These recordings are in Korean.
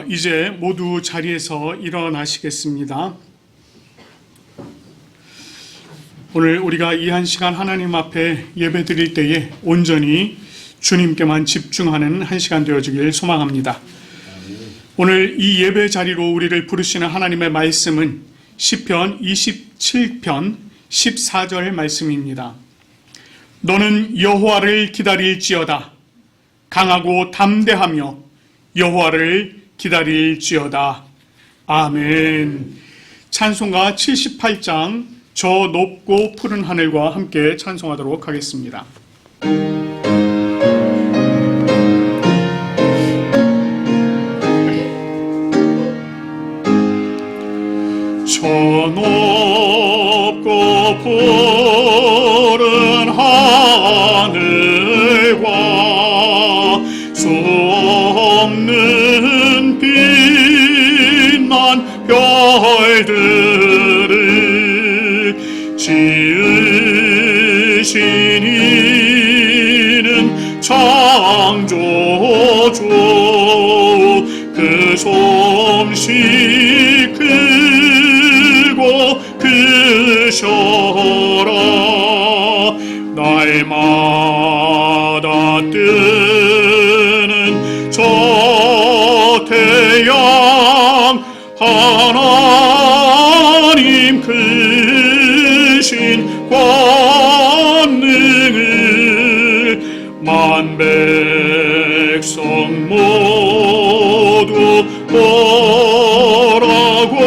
이제 모두 자리에서 일어나시겠습니다. 오늘 우리가 이 한 시간 하나님 앞에 예배 드릴 때에 온전히 주님께만 집중하는 한 시간 되어지길 소망합니다. 오늘 이 예배 자리로 우리를 부르시는 하나님의 말씀은 시편 27편 14절 말씀입니다. 너는 여호와를 기다릴지어다. 강하고 담대하며 여호와를 기다릴지어다. 아멘. 찬송가 78장 저 높고 푸른 하늘과 함께 찬송하도록 하겠습니다. 저 높고 푸른 하늘과 수 없는 빛난 별들을 지으신 이는 창조주 그 솜씨 크고 크셔라. 날마다 뜨는 저 태양 하나님 크신 권능을 만 백성 모두 보라고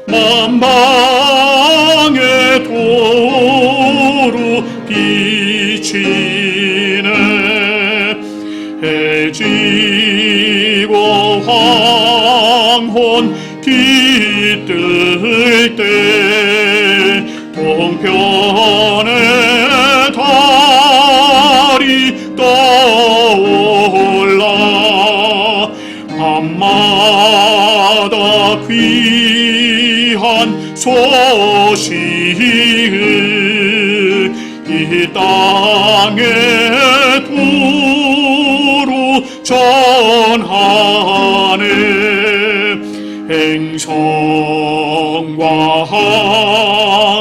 만방의 도로 비치네. 해지고 황혼 뒤뜰 때 동편의 달이 떠올라 밤마다 귀한 소식을 이 땅에 두루 전하네. 행성과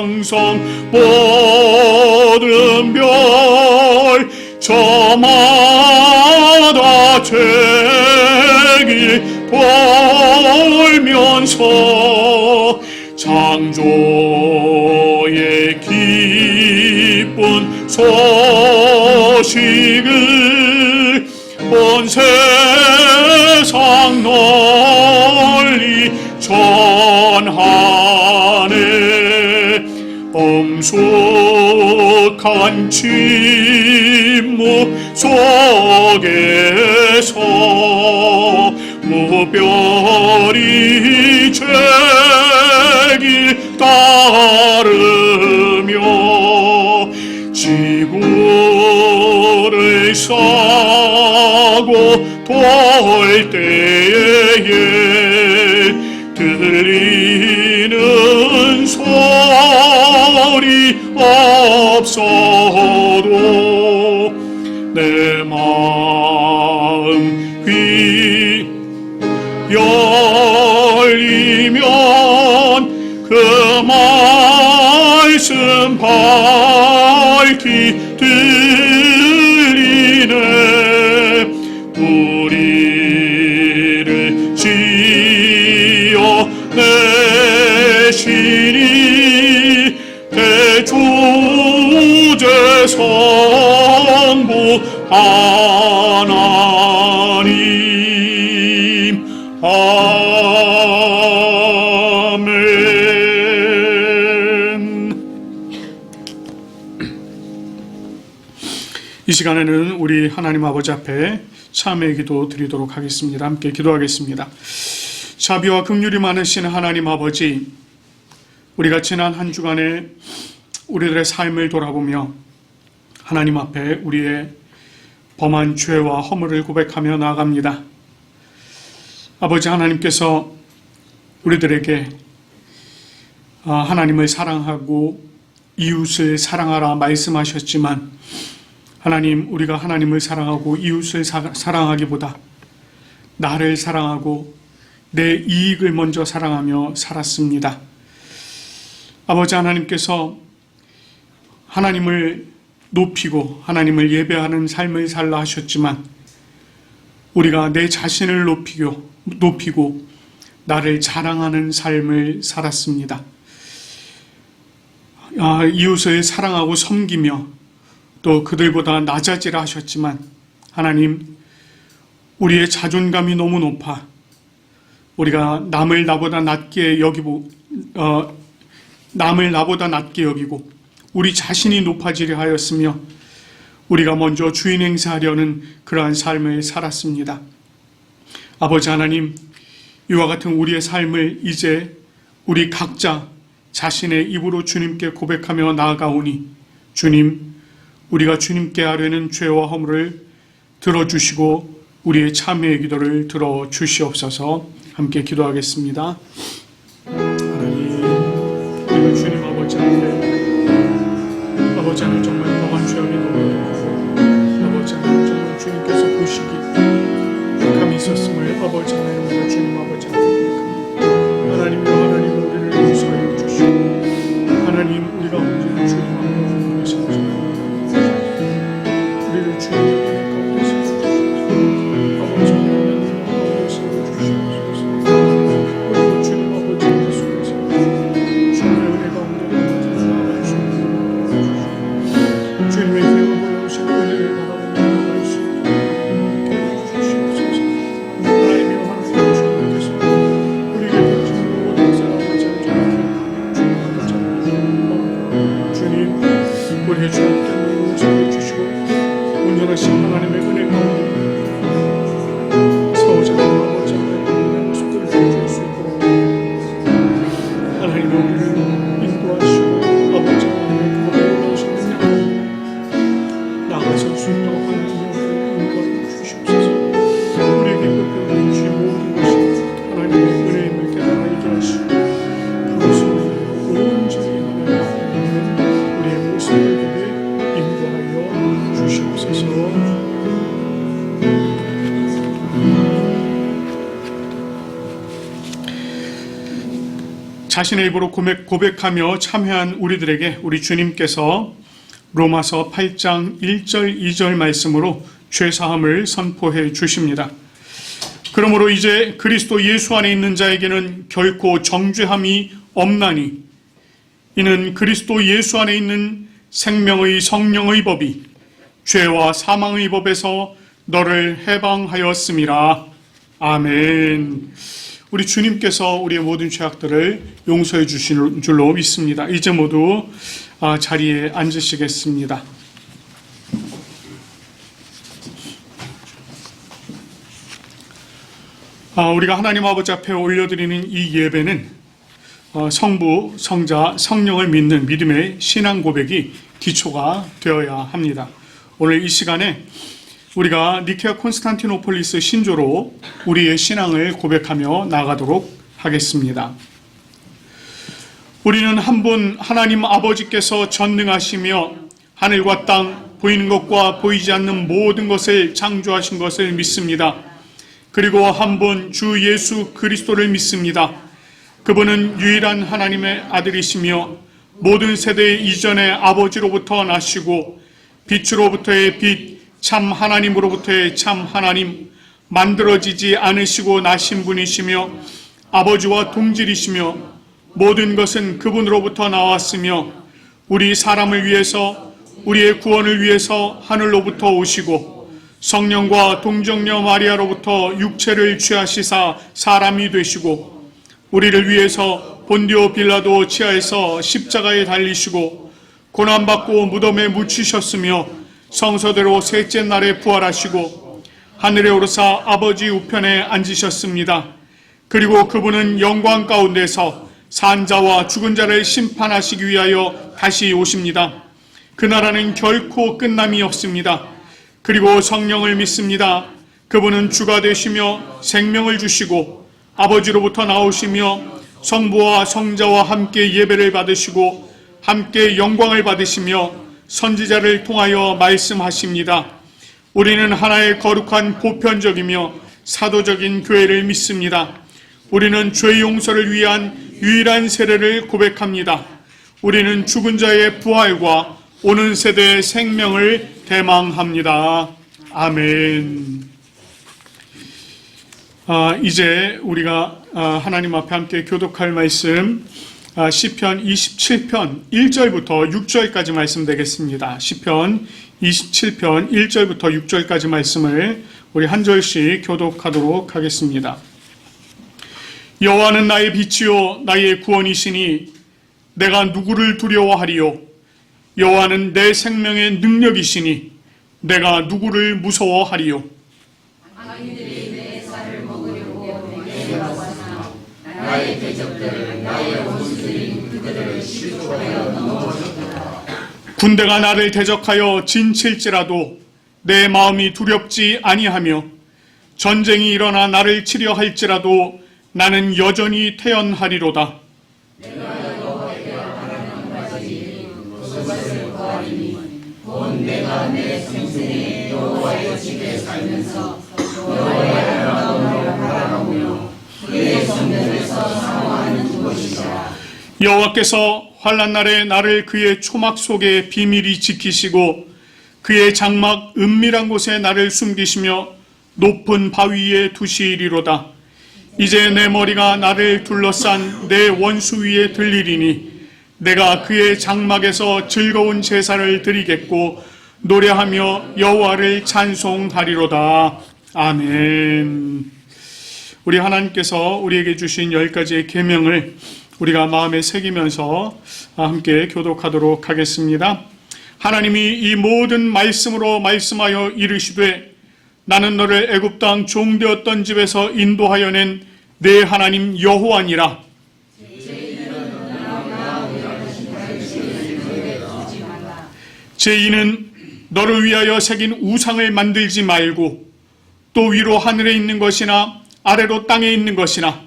항성 모든 별 저마다 죄길 돌면서 창조의 기쁜 소식을 온 세상 널리 전하네. 엄숙한 침묵 속에서 무별이 죄길 따르며 지구를 싸고 돌 때에 들리는 소리 없어도 내 마음 귀 열리면 그 말씀 밝히 들리네. 우리를 지어내시니 대주제 성부 하나님. 아멘. 이 시간에는 우리 하나님 아버지 앞에 참회의 기도 드리도록 하겠습니다. 함께 기도하겠습니다. 자비와 긍휼이 많으신 하나님 아버지, 우리가 지난 한 주간에 우리들의 삶을 돌아보며 하나님 앞에 우리의 범한 죄와 허물을 고백하며 나아갑니다. 아버지 하나님께서 우리들에게 하나님을 사랑하고 이웃을 사랑하라 말씀하셨지만 하나님, 우리가 하나님을 사랑하고 이웃을 사랑하기보다 나를 사랑하고 내 이익을 먼저 사랑하며 살았습니다. 아버지 하나님께서 하나님을 높이고 하나님을 예배하는 삶을 살라 하셨지만 우리가 내 자신을 높이고 나를 자랑하는 삶을 살았습니다. 이웃을 사랑하고 섬기며 또 그들보다 낮아지라 하셨지만 하나님, 우리의 자존감이 너무 높아 우리가 남을 나보다 낮게 여기고 우리 자신이 높아지려 하였으며 우리가 먼저 주인 행세하려는 그러한 삶을 살았습니다. 아버지 하나님, 이와 같은 우리의 삶을 이제 우리 각자 자신의 입으로 주님께 고백하며 나아가오니 주님, 우리가 주님께 하려는 죄와 허물을 들어주시고 우리의 참회의 기도를 들어주시옵소서. 함께 기도하겠습니다. 하나님, 우리가 주님 아버지 하나님 정말 범한 죄악이 너무 많고 아버지 하나님 정말 주님께서 보시기 감이 있었음을 아버지 하나님 우리가 주님 아버지 하나님과 하나님 우리를 용서하여 주시고 하나님 우리가 언제나 주님 앞에 서서 우리를 주님 앞에 세워주시옵소서. 아버지 하나님 앞에 세워주시옵소서. 우리도 주님 아버지 앞에 속에서 주님의 은혜 가운데 나아갈 수 있는 주님의 귀가 보여오신 은혜를 바라보며 나아갈 수 있게 해주시옵소서. 하나님이여 하나님 주님께서 우리에게 던진 모든 사랑하지 않게 주님 아버지 하나님 주님 우리의 주님 때문에 용서해 주시고 온전하신 하나님의 은혜 가운데 사오자 아버지 하나님의 모습들을 보여줄 수 있도록 하나님의 우리를 인도하시고 아버지 하나님의 그곳에 올라오신 능력 가운데 나아설 수 있도록 하나님의 우리를 인도하여 주시옵소서. 우리에게 끄떡이 주신 모든 것이 하나님의 은혜임을 깨달아있게 하시고 그것을 온전히 하나님 앞에 우리의 모습을 보게 인도하여 주시옵소서. 자신의 입으로 고백하며 참회한 우리들에게 우리 주님께서 로마서 8장 1절 2절 말씀으로 죄사함을 선포해 주십니다. 그러므로 이제 그리스도 예수 안에 있는 자에게는 결코 정죄함이 없나니 이는 그리스도 예수 안에 있는 생명의 성령의 법이 죄와 사망의 법에서 너를 해방하였음이라. 아멘. 우리 주님께서 우리의 모든 죄악들을 용서해 주시는 줄로 믿습니다. 이제 모두 자리에 앉으시겠습니다. 우리가 하나님 아버지 앞에 올려드리는 이 예배는 성부, 성자, 성령을 믿는 믿음의 신앙 고백이 기초가 되어야 합니다. 오늘 이 시간에 우리가 니케아 콘스탄티노폴리스 신조로 우리의 신앙을 고백하며 나가도록 하겠습니다. 우리는 한 분 하나님 아버지께서 전능하시며 하늘과 땅, 보이는 것과 보이지 않는 모든 것을 창조하신 것을 믿습니다. 그리고 한 분 주 예수 그리스도를 믿습니다. 그분은 유일한 하나님의 아들이시며 모든 세대 이전의 아버지로부터 나시고 빛으로부터의 빛, 참 하나님으로부터의 참 하나님, 만들어지지 않으시고 나신 분이시며 아버지와 동질이시며 모든 것은 그분으로부터 나왔으며 우리 사람을 위해서 우리의 구원을 위해서 하늘로부터 오시고 성령과 동정녀 마리아로부터 육체를 취하시사 사람이 되시고 우리를 위해서 본디오 빌라도 치하에서 십자가에 달리시고 고난받고 무덤에 묻히셨으며 성서대로 셋째 날에 부활하시고 하늘에 오르사 아버지 우편에 앉으셨습니다. 그리고 그분은 영광 가운데서 산자와 죽은 자를 심판하시기 위하여 다시 오십니다. 그 나라는 결코 끝남이 없습니다. 그리고 성령을 믿습니다. 그분은 주가 되시며 생명을 주시고 아버지로부터 나오시며 성부와 성자와 함께 예배를 받으시고 함께 영광을 받으시며 선지자를 통하여 말씀하십니다. 우리는 하나의 거룩한 보편적이며 사도적인 교회를 믿습니다. 우리는 죄 용서를 위한 유일한 세례를 고백합니다. 우리는 죽은 자의 부활과 오는 세대의 생명을 대망합니다. 아멘. 이제 우리가 하나님 앞에 함께 교독할 말씀 시편 27편 1절부터 6절까지 말씀 되겠습니다. 시편 27편 1절부터 6절까지 말씀을 우리 한 절씩 교독하도록 하겠습니다. 여호와는 나의 빛이요 나의 구원이시니 내가 누구를 두려워하리요. 여호와는 내 생명의 능력이시니 내가 누구를 무서워하리요. 악인들이 내 살을 먹으려고 내게 왔으나 나의 대적들 나의 원수들이 그들을 실족하여 넘어졌다. 군대가 나를 대적하여 진칠지라도 내 마음이 두렵지 아니하며 전쟁이 일어나 나를 치려 할지라도 나는 여전히 태연하리로다. 내가 여호와께 바라는 바지 그것을 구하리니 곧 내가 내 생생에 여호와의 집에 살면서 여호와의 아름다움을 바라보며 그의 성전에서 사모하는 곳이라. 여호와께서 환난 날에 나를 그의 초막 속에 비밀히 지키시고 그의 장막 은밀한 곳에 나를 숨기시며 높은 바위 위에 두시리로다. 이제 내 머리가 나를 둘러싼 내 원수 위에 들리리니 내가 그의 장막에서 즐거운 제사를 드리겠고 노래하며 여호와를 찬송하리로다. 아멘. 우리 하나님께서 우리에게 주신 10가지의 계명을 우리가 마음에 새기면서 함께 교독하도록 하겠습니다. 하나님이 이 모든 말씀으로 말씀하여 이르시되 나는 너를 애굽 땅 종되었던 집에서 인도하여 낸 내 하나님 여호와니라. 제2는 너를 위하여 새긴 우상을 만들지 말고 또 위로 하늘에 있는 것이나 아래로 땅에 있는 것이나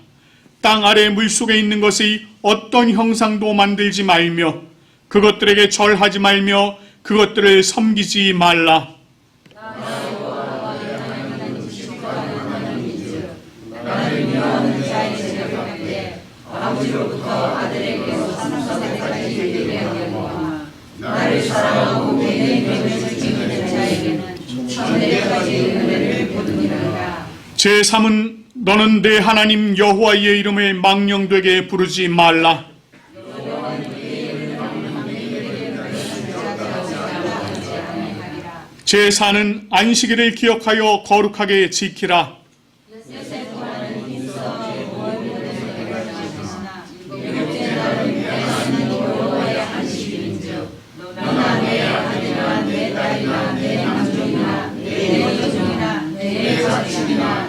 땅 아래 물속에 있는 것의 어떤 형상도 만들지 말며 그것들에게 절하지 말며 그것들을 섬기지 말라. 아버지로부터 아들에게로 3세대까지 이르게 하려니와 나를 사랑하고 내 명을 지키는 자에게는 천대까지 은혜를 보느니라. 제3은 너는 내 하나님 여호와의 이름을 망령되게 부르지 말라. 제4는 안식일을 기억하여 거룩하게 지키라.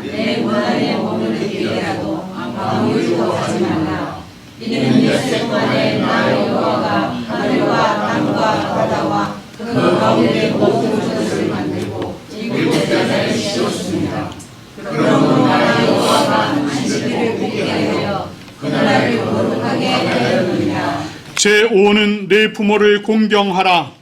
내 원한에 머무는 일이라도 아무것도 하지 말라. 이는 엿새 동안에 나 여호와가 하늘과 땅과 바다와 그 가운데 모든 것을 만들고 일곱 달을 쉬었습니다. 그러므로 나 여호와가 안식일을 굳게 하여 그날을 거룩하게 하였느니라. 제5는 내 부모를 공경하라.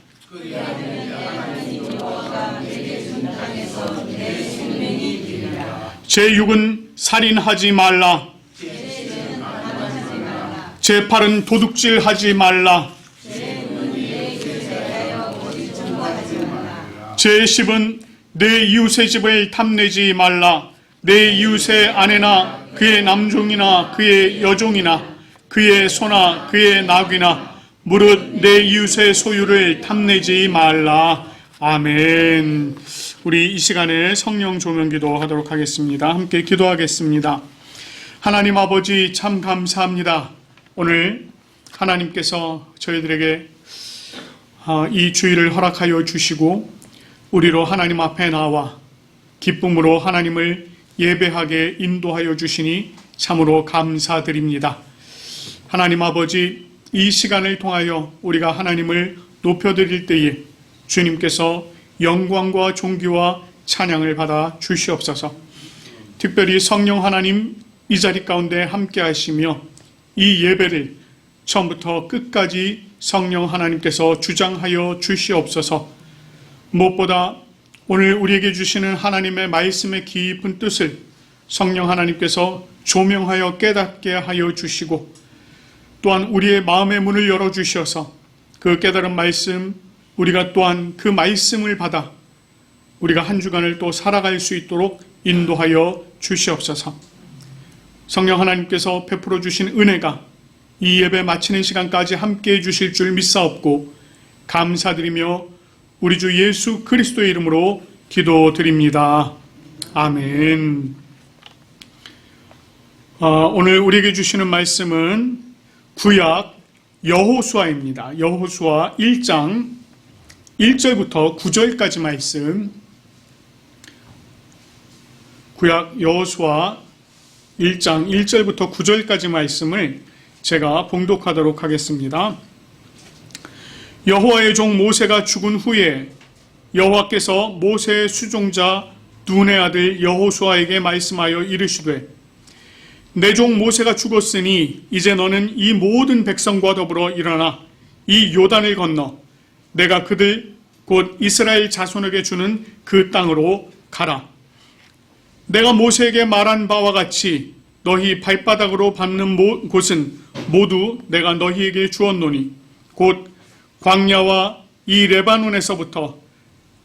제6은 살인하지 말라. 제8은 도둑질하지 말라. 제10은 내 이웃의 집을 탐내지 말라. 내 이웃의 아내나 그의 남종이나 그의 여종이나 그의 소나 그의 나귀나 무릇 내 이웃의 소유를 탐내지 말라. 아멘. 우리 이 시간에 성령 조명기도 하도록 하겠습니다. 함께 기도하겠습니다. 하나님 아버지 참 감사합니다. 오늘 하나님께서 저희들에게 이 주일을 허락하여 주시고 우리로 하나님 앞에 나와 기쁨으로 하나님을 예배하게 인도하여 주시니 참으로 감사드립니다. 하나님 아버지 이 시간을 통하여 우리가 하나님을 높여드릴 때에 주님께서 영광과 존귀와 찬양을 받아 주시옵소서. 특별히 성령 하나님 이 자리 가운데 함께 하시며 이 예배를 처음부터 끝까지 성령 하나님께서 주장하여 주시옵소서. 무엇보다 오늘 우리에게 주시는 하나님의 말씀의 깊은 뜻을 성령 하나님께서 조명하여 깨닫게 하여 주시고 또한 우리의 마음의 문을 열어주셔서 그 깨달은 말씀, 우리가 또한 그 말씀을 받아 우리가 한 주간을 또 살아갈 수 있도록 인도하여 주시옵소서. 성령 하나님께서 베풀어 주신 은혜가 이 예배 마치는 시간까지 함께해 주실 줄 믿사옵고 감사드리며 우리 주 예수 그리스도의 이름으로 기도드립니다. 아멘. 오늘 우리에게 주시는 말씀은 구약 여호수아입니다. 여호수아 1장 1절부터 9절까지 말씀. 구약 여호수아 1장 1절부터 9절까지 말씀을 제가 봉독하도록 하겠습니다. 여호와의 종 모세가 죽은 후에 여호와께서 모세의 수종자 눈의 아들 여호수아에게 말씀하여 이르시되 내 종 모세가 죽었으니 이제 너는 이 모든 백성과 더불어 일어나 이 요단을 건너 내가 그들 곧 이스라엘 자손에게 주는 그 땅으로 가라. 내가 모세에게 말한 바와 같이 너희 발바닥으로 밟는 곳은 모두 내가 너희에게 주었노니 곧 광야와 이 레바논에서부터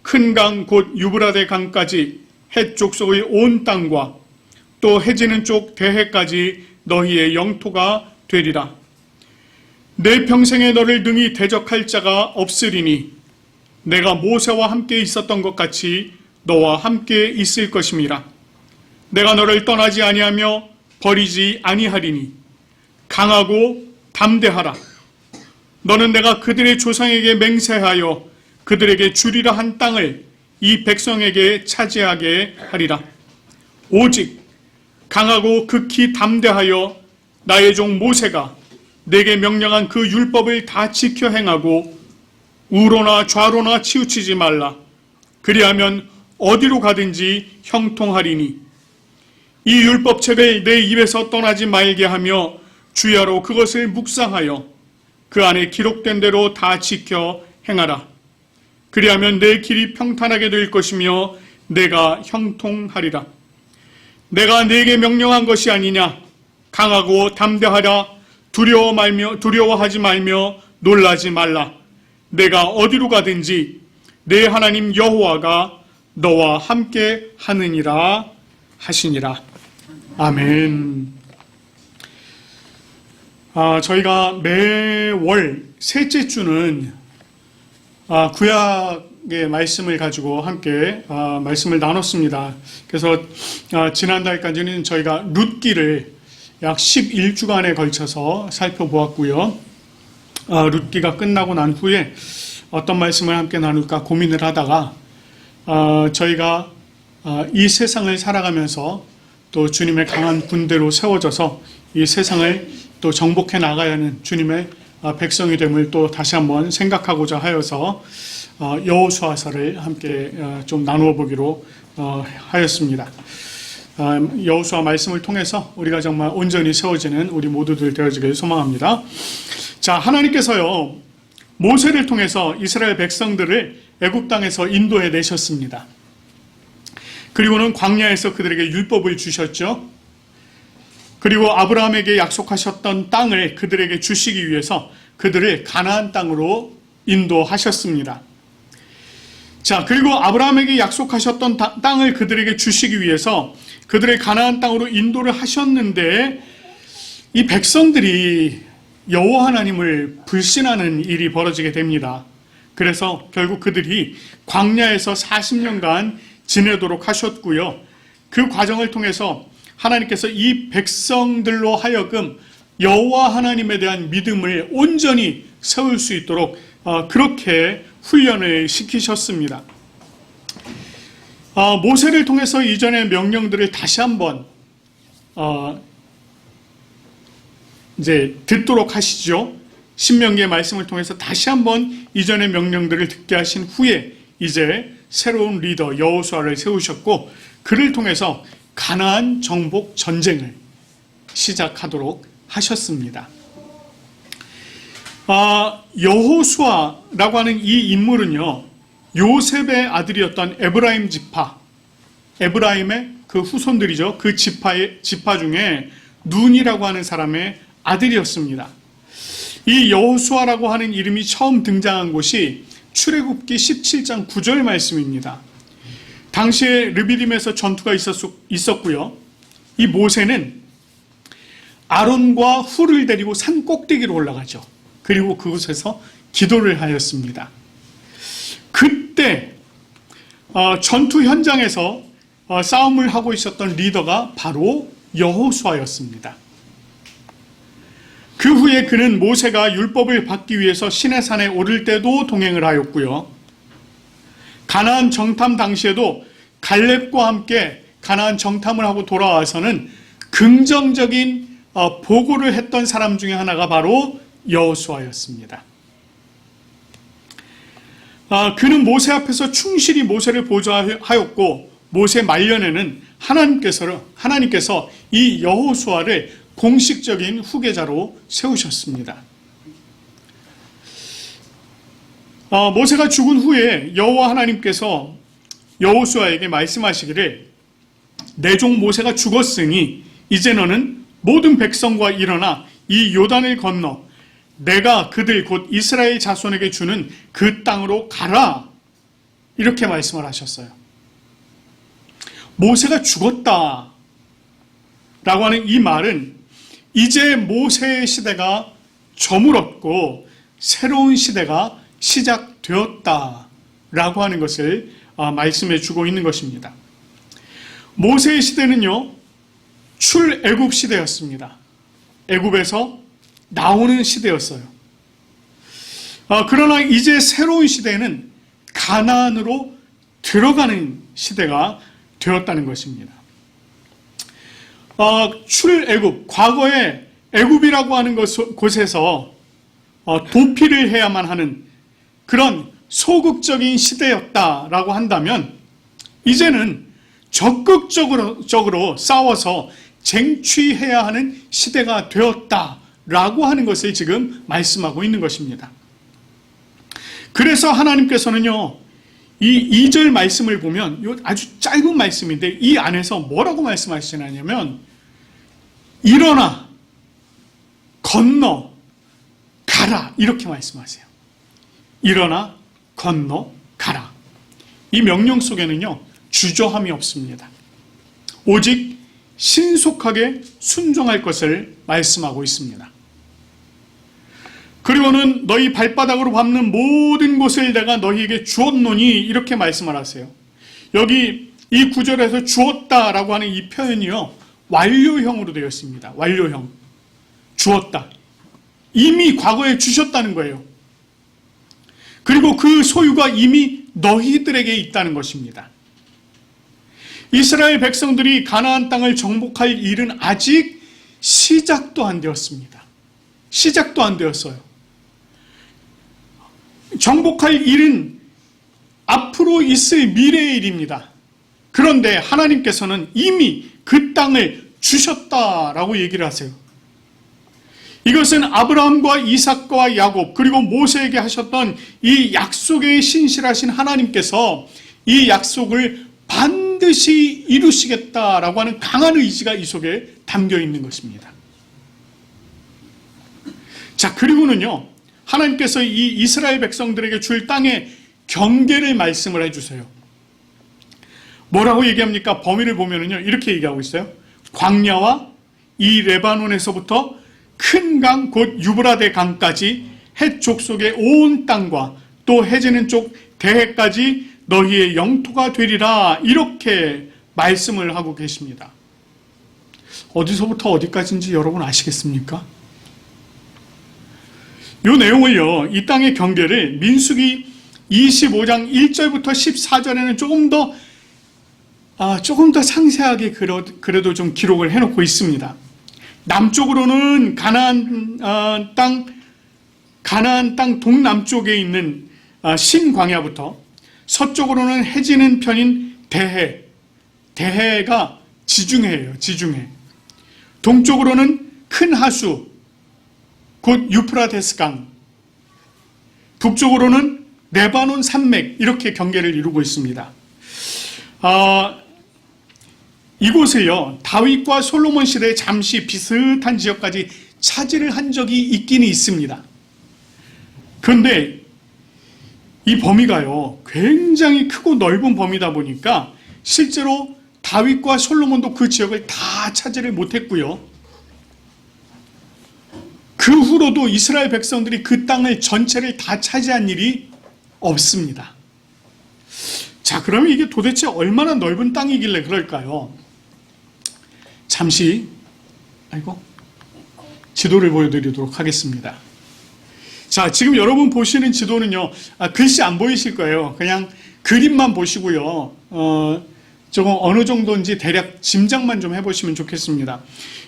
큰 강 곧 유브라데 강까지 해쪽 속의 온 땅과 또 해지는 쪽 대해까지 너희의 영토가 되리라. 내 평생에 너를 능히 대적할 자가 없으리니 내가 모세와 함께 있었던 것 같이 너와 함께 있을 것임이라. 내가 너를 떠나지 아니하며 버리지 아니하리니 강하고 담대하라. 너는 내가 그들의 조상에게 맹세하여 그들에게 주리라 한 땅을 이 백성에게 차지하게 하리라. 오직 강하고 극히 담대하여 나의 종 모세가 내게 명령한 그 율법을 다 지켜 행하고 우로나 좌로나 치우치지 말라. 그리하면 어디로 가든지 형통하리니 이 율법책을 내 입에서 떠나지 말게 하며 주야로 그것을 묵상하여 그 안에 기록된 대로 다 지켜 행하라. 그리하면 내 길이 평탄하게 될 것이며 내가 형통하리라. 내가 네게 명령한 것이 아니냐. 강하고 담대하라. 두려워하지 말며 놀라지 말라. 내가 어디로 가든지 내 하나님 여호와가 너와 함께 하느니라 하시니라. 아멘. 저희가 매월 셋째 주는 구약의 말씀을 가지고 함께 말씀을 나눴습니다. 그래서 지난달까지는 저희가 룻기를 약 11주간에 걸쳐서 살펴보았고요. 룻기가 끝나고 난 후에 어떤 말씀을 함께 나눌까 고민을 하다가 저희가 이 세상을 살아가면서 또 주님의 강한 군대로 세워져서 이 세상을 또 정복해 나가야 하는 주님의 백성이 됨을 또 다시 한번 생각하고자 하여서 여호수아서를 함께 좀 나누어 보기로 하였습니다. 여호수아 말씀을 통해서 우리가 정말 온전히 세워지는 우리 모두들 되어지길 소망합니다. 자, 하나님께서요 모세를 통해서 이스라엘 백성들을 애굽 땅에서 인도해 내셨습니다. 그리고는 광야에서 그들에게 율법을 주셨죠. 그리고 아브라함에게 약속하셨던 땅을 그들에게 주시기 위해서 그들을 가나안 땅으로 인도하셨습니다. 자, 그리고 아브라함에게 약속하셨던 땅을 그들에게 주시기 위해서 그들을 가나안 땅으로 인도를 하셨는데 이 백성들이 여호와 하나님을 불신하는 일이 벌어지게 됩니다. 그래서 결국 그들이 광야에서 40년간 지내도록 하셨고요. 그 과정을 통해서 하나님께서 이 백성들로 하여금 여호와 하나님에 대한 믿음을 온전히 세울 수 있도록 그렇게 훈련을 시키셨습니다. 모세를 통해서 이전의 명령들을 다시 한번 이제 듣도록 하시죠. 신명기의 말씀을 통해서 다시 한번 이전의 명령들을 듣게 하신 후에 이제 새로운 리더 여호수아를 세우셨고 그를 통해서 가나안 정복 전쟁을 시작하도록 하셨습니다. 여호수아라고 하는 이 인물은요 요셉의 아들이었던 에브라임 지파, 에브라임의 그 후손들이죠. 그 지파 중에 눈이라고 하는 사람의 아들이었습니다. 이 여호수아라고 하는 이름이 처음 등장한 곳이 출애굽기 17장 9절 말씀입니다. 당시에 르비딤에서 전투가 있었고요. 이 모세는 아론과 훌을 데리고 산 꼭대기로 올라가죠. 그리고 그곳에서 기도를 하였습니다. 그때 전투 현장에서 싸움을 하고 있었던 리더가 바로 여호수아였습니다. 그 후에 그는 모세가 율법을 받기 위해서 시내산에 오를 때도 동행을 하였고요. 가나안 정탐 당시에도 갈렙과 함께 가나안 정탐을 하고 돌아와서는 긍정적인 보고를 했던 사람 중에 하나가 바로 여호수아였습니다. 그는 모세 앞에서 충실히 모세를 보좌하였고 모세 말년에는 하나님께서 이 여호수아를 공식적인 후계자로 세우셨습니다. 모세가 죽은 후에 여호와 하나님께서 여호수아에게 말씀하시기를 내 종 모세가 죽었으니 이제 너는 모든 백성과 일어나 이 요단을 건너 내가 그들 곧 이스라엘 자손에게 주는 그 땅으로 가라. 이렇게 말씀을 하셨어요. 모세가 죽었다 라고 하는 이 말은 이제 모세의 시대가 저물었고 새로운 시대가 시작되었다라고 하는 것을 말씀해 주고 있는 것입니다. 모세의 시대는요, 출애굽 시대였습니다. 애굽에서 나오는 시대였어요. 그러나 이제 새로운 시대는 가나안으로 들어가는 시대가 되었다는 것입니다. 출애굽, 과거에 애굽이라고 하는 곳에서 도피를 해야만 하는 그런 소극적인 시대였다라고 한다면 이제는 적극적으로 싸워서 쟁취해야 하는 시대가 되었다라고 하는 것을 지금 말씀하고 있는 것입니다. 그래서 하나님께서는요, 이 2절 말씀을 보면 아주 짧은 말씀인데 이 안에서 뭐라고 말씀하시냐면 일어나 건너 가라 이렇게 말씀하세요. 일어나 건너 가라. 이 명령 속에는요 주저함이 없습니다. 오직 신속하게 순종할 것을 말씀하고 있습니다. 그리고는 너희 발바닥으로 밟는 모든 곳을 내가 너희에게 주었노니 이렇게 말씀을 하세요. 여기 이 구절에서 주었다라고 하는 이 표현이요 완료형으로 되어 있습니다. 완료형. 주었다. 이미 과거에 주셨다는 거예요. 그리고 그 소유가 이미 너희들에게 있다는 것입니다. 이스라엘 백성들이 가나안 땅을 정복할 일은 아직 시작도 안 되었습니다. 시작도 안 되었어요. 정복할 일은 앞으로 있을 미래의 일입니다. 그런데 하나님께서는 이미 그 땅을 주셨다라고 얘기를 하세요. 이것은 아브라함과 이삭과 야곱 그리고 모세에게 하셨던 이 약속에 신실하신 하나님께서 이 약속을 반드시 이루시겠다라고 하는 강한 의지가 이 속에 담겨 있는 것입니다. 자, 그리고는요, 하나님께서 이 이스라엘 백성들에게 줄 땅의 경계를 말씀을 해주세요. 뭐라고 얘기합니까? 범위를 보면은요, 이렇게 얘기하고 있어요. 광야와 이 레바논에서부터 큰 강, 곧 유브라데 강까지 헷 족속의 온 땅과 또 해지는 쪽 대해까지 너희의 영토가 되리라. 이렇게 말씀을 하고 계십니다. 어디서부터 어디까지인지 여러분 아시겠습니까? 이 내용을요, 이 땅의 경계를 민수기 25장 1절부터 14절에는 조금 더 상세하게 그래도 좀 기록을 해놓고 있습니다. 남쪽으로는 가나안 땅 동남쪽에 있는 신광야부터 서쪽으로는 해지는 편인 대해가 지중해예요. 지중해. 동쪽으로는 큰 하수 곧 유프라테스 강, 북쪽으로는 레바논 산맥 이렇게 경계를 이루고 있습니다. 이곳을요, 다윗과 솔로몬 시대에 잠시 비슷한 지역까지 차지를 한 적이 있기는 있습니다. 그런데 이 범위가요, 굉장히 크고 넓은 범위다 보니까 실제로 다윗과 솔로몬도 그 지역을 다 차지를 못했고요. 그 후로도 이스라엘 백성들이 그 땅을 전체를 다 차지한 일이 없습니다. 자, 그러면 이게 도대체 얼마나 넓은 땅이길래 그럴까요? 잠시 지도를 보여드리도록 하겠습니다. 자, 지금 여러분 보시는 지도는요, 글씨 안 보이실 거예요. 그냥 그림만 보시고요. 조금 어느 정도인지 대략 짐작만 좀 해보시면 좋겠습니다.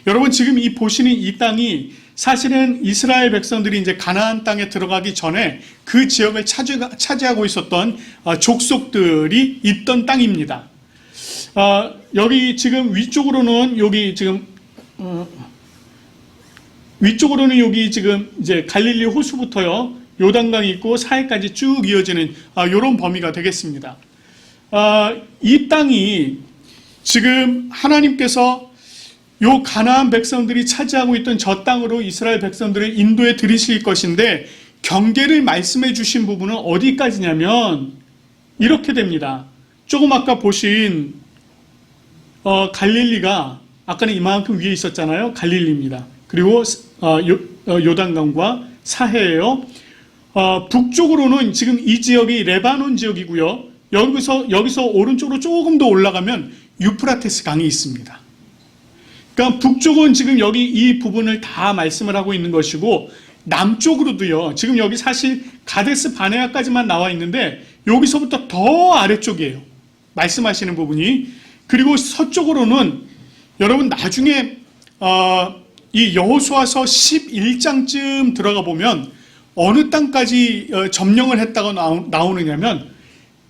여러분, 지금 이 보시는 이 땅이 사실은 이스라엘 백성들이 이제 가나안 땅에 들어가기 전에 그 지역을 차지하고 있었던 족속들이 있던 땅입니다. 여기 지금 위쪽으로는 여기 지금 위쪽으로는 여기 지금 이제 갈릴리 호수부터요, 요단강이 있고 사해까지 쭉 이어지는 이런 범위가 되겠습니다. 이 땅이 지금 하나님께서 요 가나안 백성들이 차지하고 있던 저 땅으로 이스라엘 백성들을 인도해 들이실 것인데, 경계를 말씀해 주신 부분은 어디까지냐면 이렇게 됩니다. 조금 아까 보신 갈릴리가 아까는 이만큼 위에 있었잖아요. 갈릴리입니다. 그리고 요단강과 사해예요. 북쪽으로는 지금 이 지역이 레바논 지역이고요. 여기서 오른쪽으로 조금 더 올라가면 유프라테스 강이 있습니다. 그러니까 북쪽은 지금 여기 이 부분을 다 말씀을 하고 있는 것이고, 남쪽으로도요, 지금 여기 사실 가데스 바네아까지만 나와 있는데 여기서부터 더 아래쪽이에요, 말씀하시는 부분이. 그리고 서쪽으로는 여러분 나중에 이 여호수아서 11장쯤 들어가 보면 어느 땅까지 점령을 했다고 나오느냐면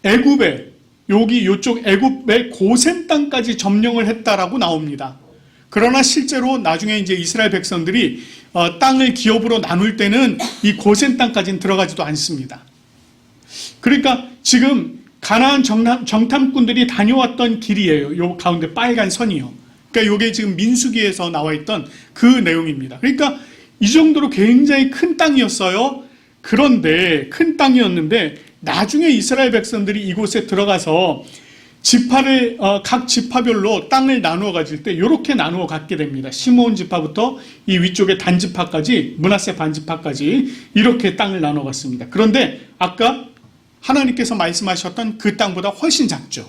애굽에, 요쪽 애굽의 고센 땅까지 점령을 했다라고 나옵니다. 그러나 실제로 나중에 이제 이스라엘 백성들이 땅을 기업으로 나눌 때는 이 고센 땅까지는 들어가지도 않습니다. 그러니까 지금 가나안 정탐꾼들이 다녀왔던 길이에요. 요 가운데 빨간 선이요. 그러니까 이게 지금 민수기에서 나와 있던 그 내용입니다. 그러니까 이 정도로 굉장히 큰 땅이었어요. 그런데 큰 땅이었는데 나중에 이스라엘 백성들이 이곳에 들어가서 지파를 각 지파별로 땅을 나누어 가질 때 이렇게 나누어 갖게 됩니다. 시므온 지파부터 이 위쪽에 단 지파까지, 므낫세 반 지파까지 이렇게 땅을 나누어 갔습니다. 그런데 아까 하나님께서 말씀하셨던 그 땅보다 훨씬 작죠.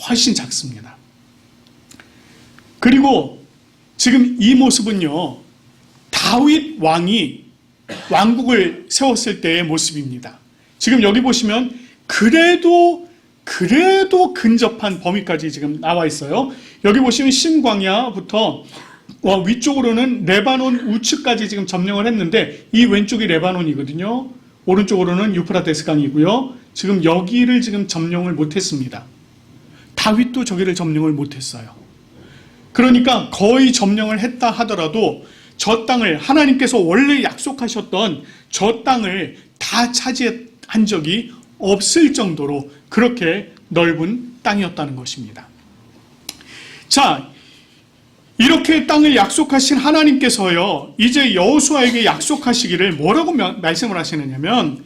훨씬 작습니다. 그리고 지금 이 모습은요, 다윗 왕이 왕국을 세웠을 때의 모습입니다. 지금 여기 보시면 그래도 근접한 범위까지 지금 나와 있어요. 여기 보시면 신광야부터 위쪽으로는 레바논 우측까지 지금 점령을 했는데, 이 왼쪽이 레바논이거든요. 오른쪽으로는 유프라테스 강이고요. 지금 여기를 지금 점령을 못했습니다. 다윗도 저기를 점령을 못했어요. 그러니까 거의 점령을 했다 하더라도 저 땅을, 하나님께서 원래 약속하셨던 저 땅을 다 차지한 적이 없을 정도로 그렇게 넓은 땅이었다는 것입니다. 자, 이렇게 땅을 약속하신 하나님께서요, 이제 여호수아에게 약속하시기를 뭐라고 말씀을 하시느냐면,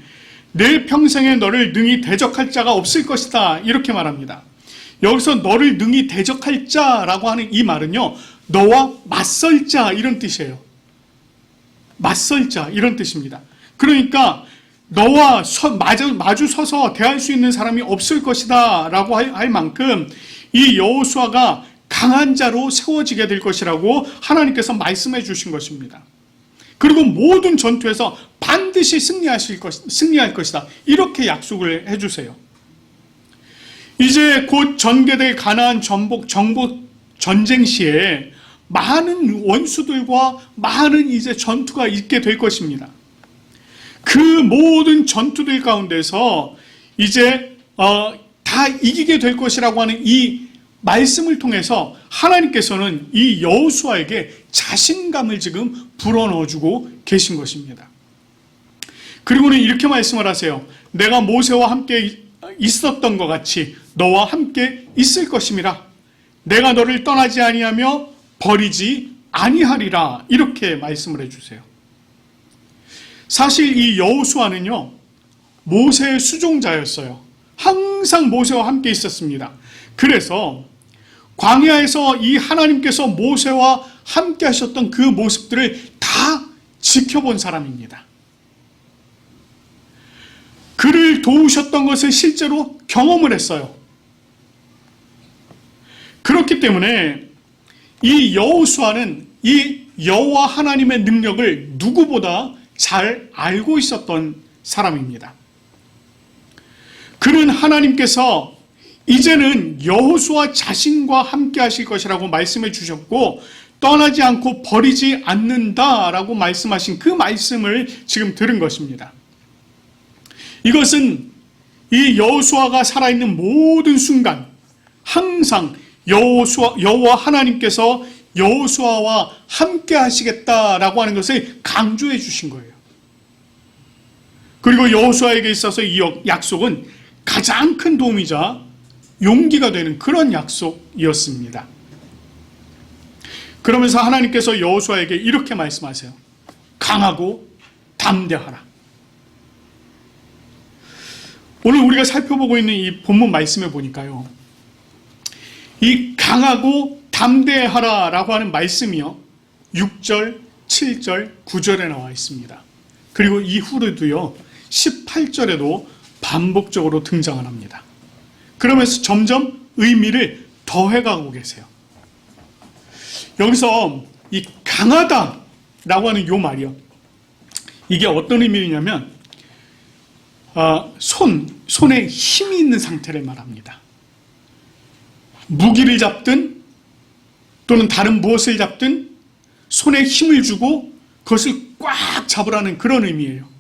내 평생에 너를 능히 대적할 자가 없을 것이다, 이렇게 말합니다. 여기서 너를 능히 대적할 자라고 하는 이 말은요, 너와 맞설 자, 이런 뜻이에요. 맞설 자, 이런 뜻입니다. 그러니까 너와 마주 서서 대할 수 있는 사람이 없을 것이다 라고 할 만큼 이 여호수아가 강한 자로 세워지게 될 것이라고 하나님께서 말씀해 주신 것입니다. 그리고 모든 전투에서 반드시 승리할 것이다, 이렇게 약속을 해주세요. 이제 곧 전개될 가나안 정복 전쟁 시에 많은 원수들과 많은 이제 전투가 있게 될 것입니다. 그 모든 전투들 가운데서 이제 다 이기게 될 것이라고 하는 이 말씀을 통해서 하나님께서는 이 여호수아에게 자신감을 지금 불어넣어주고 계신 것입니다. 그리고는 이렇게 말씀을 하세요. 내가 모세와 함께 있었던 것 같이 너와 함께 있을 것임이라. 내가 너를 떠나지 아니하며 버리지 아니하리라. 이렇게 말씀을 해주세요. 사실 이 여호수아는요, 모세의 수종자였어요. 항상 모세와 함께 있었습니다. 그래서 광야에서 이 하나님께서 모세와 함께 하셨던 그 모습들을 다 지켜본 사람입니다. 그를 도우셨던 것을 실제로 경험을 했어요. 그렇기 때문에 이 여호수아는 이 여호와 하나님의 능력을 누구보다 잘 알고 있었던 사람입니다. 그는 하나님께서 이제는 여호수아 자신과 함께 하실 것이라고 말씀해 주셨고 떠나지 않고 버리지 않는다라고 말씀하신 그 말씀을 지금 들은 것입니다. 이것은 이 여호수아가 살아있는 모든 순간 항상 여호와 하나님께서 여호수아와 함께 하시겠다라고 하는 것을 강조해 주신 거예요. 그리고 여호수아에게 있어서 이 약속은 가장 큰 도움이자 용기가 되는 그런 약속이었습니다. 그러면서 하나님께서 여호수아에게 이렇게 말씀하세요. 강하고 담대하라. 오늘 우리가 살펴보고 있는 이 본문 말씀에 보니까요, 이 강하고 담대하라 라고 하는 말씀이요, 6절, 7절, 9절에 나와 있습니다. 그리고 이후로도요 18절에도 반복적으로 등장을 합니다. 그러면서 점점 의미를 더해가고 계세요. 여기서 이 강하다 라고 하는 요 말이요, 이게 어떤 의미냐면 손에 힘이 있는 상태를 말합니다. 무기를 잡든 또는 다른 무엇을 잡든 손에 힘을 주고 그것을 꽉 잡으라는 그런 의미예요.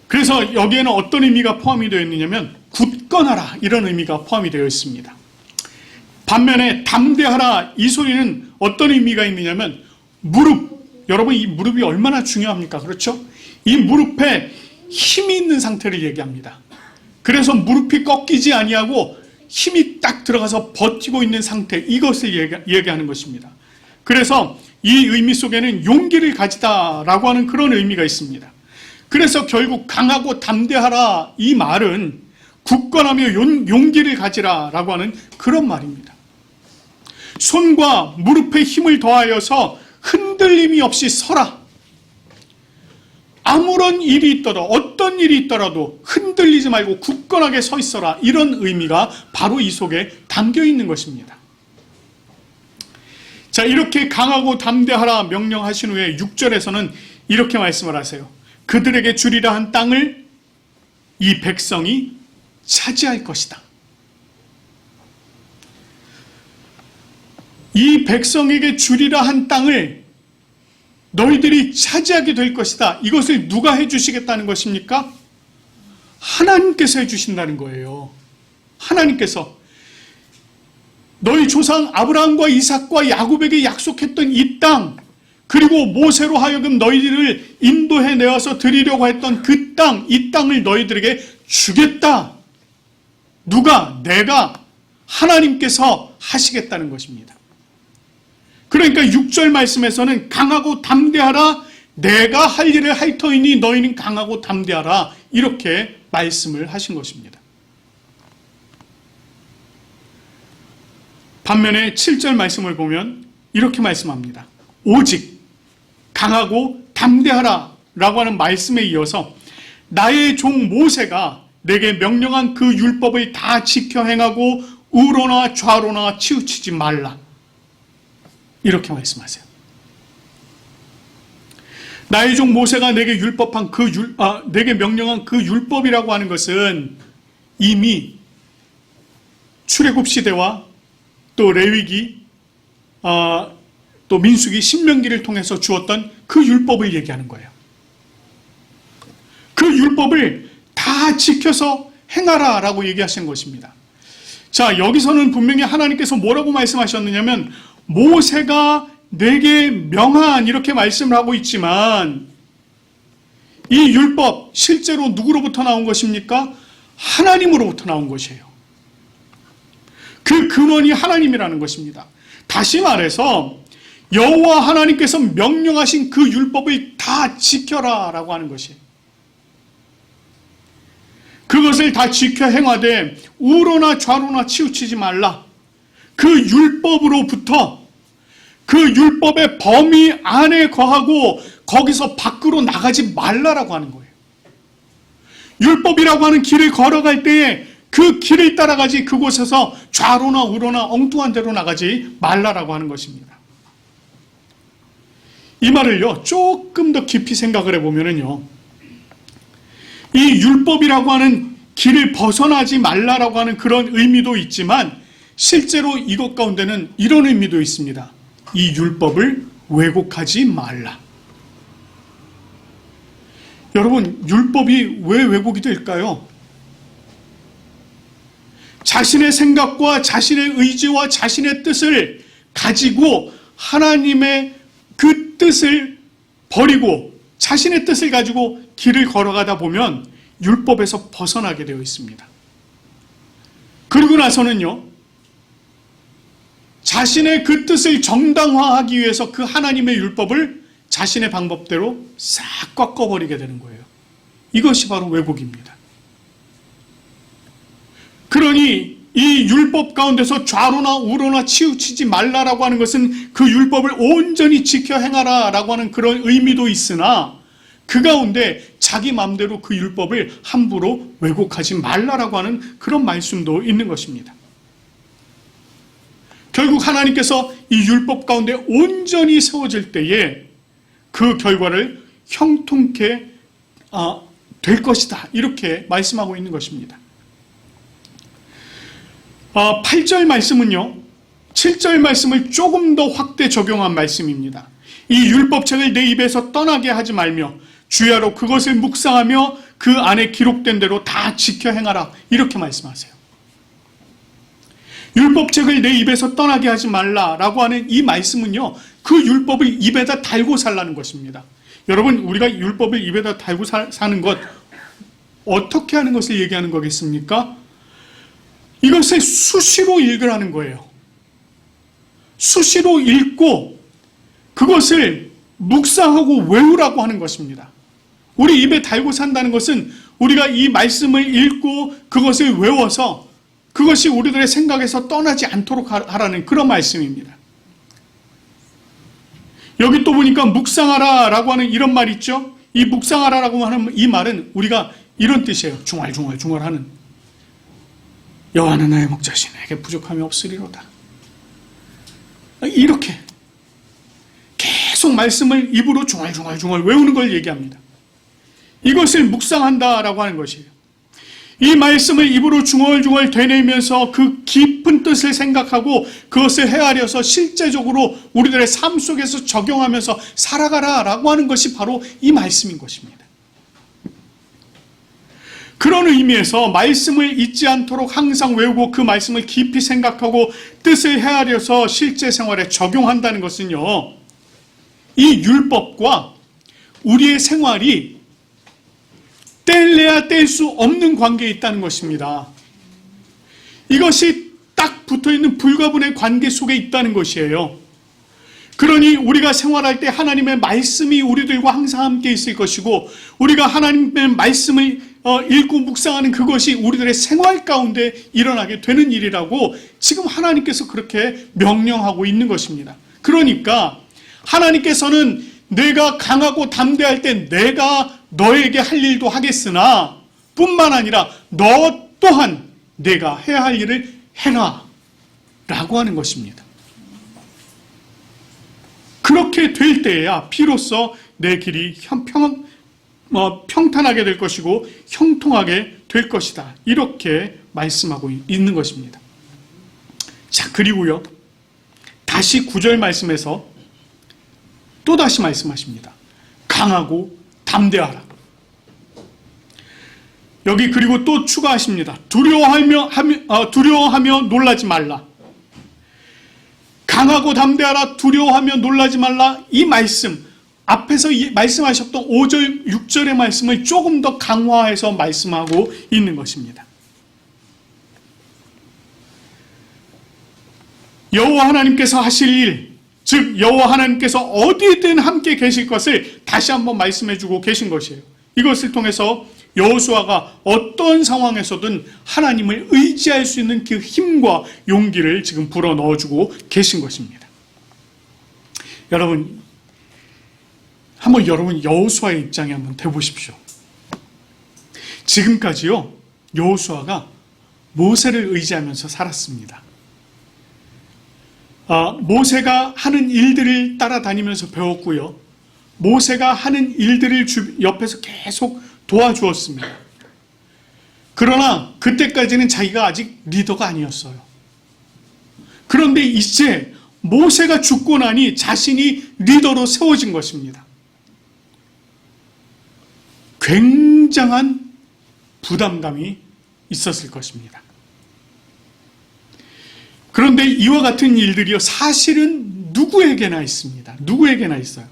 그래서 여기에는 어떤 의미가 포함이 되어 있느냐면 굳건하라 이런 의미가 포함이 되어 있습니다. 반면에 담대하라 이 소리는 어떤 의미가 있느냐면 무릎, 여러분 이 무릎이 얼마나 중요합니까? 그렇죠? 이 무릎에 힘이 있는 상태를 얘기합니다. 그래서 무릎이 꺾이지 아니하고 힘이 딱 들어가서 버티고 있는 상태, 이것을 얘기하는 것입니다. 그래서 이 의미 속에는 용기를 가지다라고 하는 그런 의미가 있습니다. 그래서 결국 강하고 담대하라 이 말은 굳건하며 용기를 가지라라고 하는 그런 말입니다. 손과 무릎에 힘을 더하여서 흔들림이 없이 서라. 아무런 일이 있더라도 어떤 일이 있더라도 흔들리지 말고 굳건하게 서 있어라. 이런 의미가 바로 이 속에 담겨 있는 것입니다. 자, 이렇게 강하고 담대하라 명령하신 후에 6절에서는 이렇게 말씀을 하세요. 그들에게 주리라 한 땅을 이 백성이 차지할 것이다. 이 백성에게 주리라 한 땅을 너희들이 차지하게 될 것이다. 이것을 누가 해주시겠다는 것입니까? 하나님께서 해주신다는 거예요. 하나님께서 너희 조상 아브라함과 이삭과 야곱에게 약속했던 이 땅, 그리고 모세로 하여금 너희들을 인도해 내어서 드리려고 했던 그 땅, 이 땅을 너희들에게 주겠다. 누가? 내가, 하나님께서 하시겠다는 것입니다. 그러니까 6절 말씀에서는 강하고 담대하라, 내가 할 일을 할 터이니 너희는 강하고 담대하라, 이렇게 말씀을 하신 것입니다. 반면에 7절 말씀을 보면 이렇게 말씀합니다. 오직 강하고 담대하라 라고 하는 말씀에 이어서 나의 종 모세가 내게 명령한 그 율법을 다 지켜 행하고 우로나 좌로나 치우치지 말라, 이렇게 말씀하세요. 나의 종 모세가 내게 내게 명령한 그 율법이라고 하는 것은 이미 출애굽 시대와 또 레위기, 또 민수기, 신명기를 통해서 주었던 그 율법을 얘기하는 거예요. 그 율법을 다 지켜서 행하라라고 얘기하시는 것입니다. 자, 여기서는 분명히 하나님께서 뭐라고 말씀하셨느냐면 모세가 내게 명한, 이렇게 말씀을 하고 있지만 이 율법 실제로 누구로부터 나온 것입니까? 하나님으로부터 나온 것이에요. 그 근원이 하나님이라는 것입니다. 다시 말해서 여호와 하나님께서 명령하신 그 율법을 다 지켜라 라고 하는 것이에요. 그것을 다 지켜 행하되 우로나 좌로나 치우치지 말라. 그 율법으로부터 그 율법의 범위 안에 거하고 거기서 밖으로 나가지 말라라고 하는 거예요. 율법이라고 하는 길을 걸어갈 때에 그 길을 따라가지 그곳에서 좌로나 우로나 엉뚱한 데로 나가지 말라라고 하는 것입니다. 이 말을요, 조금 더 깊이 생각을 해보면은요, 이 율법이라고 하는 길을 벗어나지 말라라고 하는 그런 의미도 있지만 실제로 이것 가운데는 이런 의미도 있습니다. 이 율법을 왜곡하지 말라. 여러분, 율법이 왜 왜곡이 될까요? 자신의 생각과 자신의 의지와 자신의 뜻을 가지고 하나님의 그 뜻을 버리고 자신의 뜻을 가지고 길을 걸어가다 보면 율법에서 벗어나게 되어 있습니다. 그리고 나서는요, 자신의 그 뜻을 정당화하기 위해서 그 하나님의 율법을 자신의 방법대로 싹 꺾어버리게 되는 거예요. 이것이 바로 왜곡입니다. 그러니 이 율법 가운데서 좌로나 우로나 치우치지 말라라고 하는 것은 그 율법을 온전히 지켜 행하라라고 하는 그런 의미도 있으나 그 가운데 자기 마음대로 그 율법을 함부로 왜곡하지 말라라고 하는 그런 말씀도 있는 것입니다. 결국 하나님께서 이 율법 가운데 온전히 세워질 때에 그 결과를 형통케 될 것이다, 이렇게 말씀하고 있는 것입니다. 8절 말씀은요, 7절 말씀을 조금 더 확대 적용한 말씀입니다. 이 율법책을 내 입에서 떠나게 하지 말며 주야로 그것을 묵상하며 그 안에 기록된 대로 다 지켜 행하라, 이렇게 말씀하세요. 율법책을 내 입에서 떠나게 하지 말라라고 하는 이 말씀은요, 그 율법을 입에다 달고 살라는 것입니다. 여러분, 우리가 율법을 입에다 달고 사는 것, 어떻게 하는 것을 얘기하는 거겠습니까? 이것을 수시로 읽으라는 거예요. 수시로 읽고 그것을 묵상하고 외우라고 하는 것입니다. 우리 입에 달고 산다는 것은 우리가 이 말씀을 읽고 그것을 외워서 그것이 우리들의 생각에서 떠나지 않도록 하라는 그런 말씀입니다. 여기 또 보니까 묵상하라 라고 하는 이런 말 있죠? 이 묵상하라 라고 하는 이 말은 우리가 이런 뜻이에요. 중얼중얼하는. 여호와는 나의 목자시니 내게 부족함이 없으리로다. 이렇게 계속 말씀을 입으로 중얼중얼 외우는 걸 얘기합니다. 이것을 묵상한다라고 하는 것이에요. 이 말씀을 입으로 중얼중얼 되뇌면서 그 깊은 뜻을 생각하고 그것을 헤아려서 실제적으로 우리들의 삶 속에서 적용하면서 살아가라라고 하는 것이 바로 이 말씀인 것입니다. 그런 의미에서 말씀을 잊지 않도록 항상 외우고 그 말씀을 깊이 생각하고 뜻을 헤아려서 실제 생활에 적용한다는 것은요, 이 율법과 우리의 생활이 뗄래야 뗄 수 없는 관계에 있다는 것입니다. 이것이 딱 붙어있는 불가분의 관계 속에 있다는 것이에요. 그러니 우리가 생활할 때 하나님의 말씀이 우리들과 항상 함께 있을 것이고 우리가 하나님의 말씀을 읽고 묵상하는 그것이 우리들의 생활 가운데 일어나게 되는 일이라고 지금 하나님께서 그렇게 명령하고 있는 것입니다. 그러니까 하나님께서는 내가 강하고 담대할 때 내가 너에게 할 일도 하겠으나 뿐만 아니라 너 또한 내가 해야 할 일을 해라 라고 하는 것입니다. 그렇게 될 때에야 비로소 내 길이 평탄하게 될 것이고 형통하게 될 것이다, 이렇게 말씀하고 있는 것입니다. 자, 그리고요, 다시 9절 말씀에서 또다시 말씀하십니다. 강하고 담대하라. 여기 그리고 또 추가하십니다. 두려워하며 놀라지 말라. 강하고 담대하라, 두려워하며 놀라지 말라. 이 말씀, 앞에서 말씀하셨던 5절, 6절의 말씀을 조금 더 강화해서 말씀하고 있는 것입니다. 여호와 하나님께서 하실 일, 즉 여호와 하나님께서 어디든 함께 계실 것을 다시 한번 말씀해 주고 계신 것이에요. 이것을 통해서 여호수아가 어떤 상황에서든 하나님을 의지할 수 있는 그 힘과 용기를 지금 불어넣어 주고 계신 것입니다. 여러분, 한번 여러분 여호수아의 입장에 한번 대보십시오. 지금까지요, 여호수아가 모세를 의지하면서 살았습니다. 모세가 하는 일들을 따라다니면서 배웠고요, 모세가 하는 일들을 옆에서 계속 도와주었습니다. 그러나 그때까지는 자기가 아직 리더가 아니었어요. 그런데 이제 모세가 죽고 나니 자신이 리더로 세워진 것입니다. 굉장한 부담감이 있었을 것입니다. 그런데 이와 같은 일들이요, 사실은 누구에게나 있습니다. 누구에게나 있어요.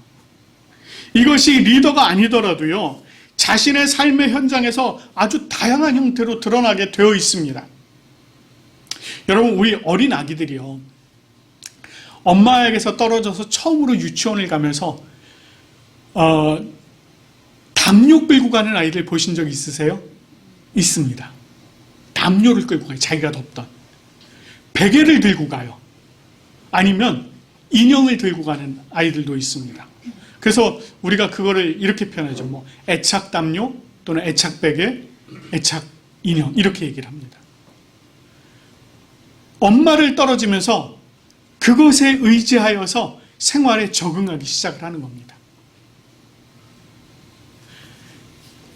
이것이 리더가 아니더라도요, 자신의 삶의 현장에서 아주 다양한 형태로 드러나게 되어 있습니다. 여러분, 우리 어린 아기들이요, 엄마에게서 떨어져서 처음으로 유치원을 가면서 담요 끌고 가는 아이들 보신 적 있으세요? 있습니다. 담요를 끌고 가요. 자기가 덥던. 베개를 들고 가요. 아니면 인형을 들고 가는 아이들도 있습니다. 그래서 우리가 그거를 이렇게 표현하죠. 뭐 애착 담요 또는 애착 베개, 애착 인형, 이렇게 얘기를 합니다. 엄마를 떨어지면서 그것에 의지하여서 생활에 적응하기 시작을 하는 겁니다.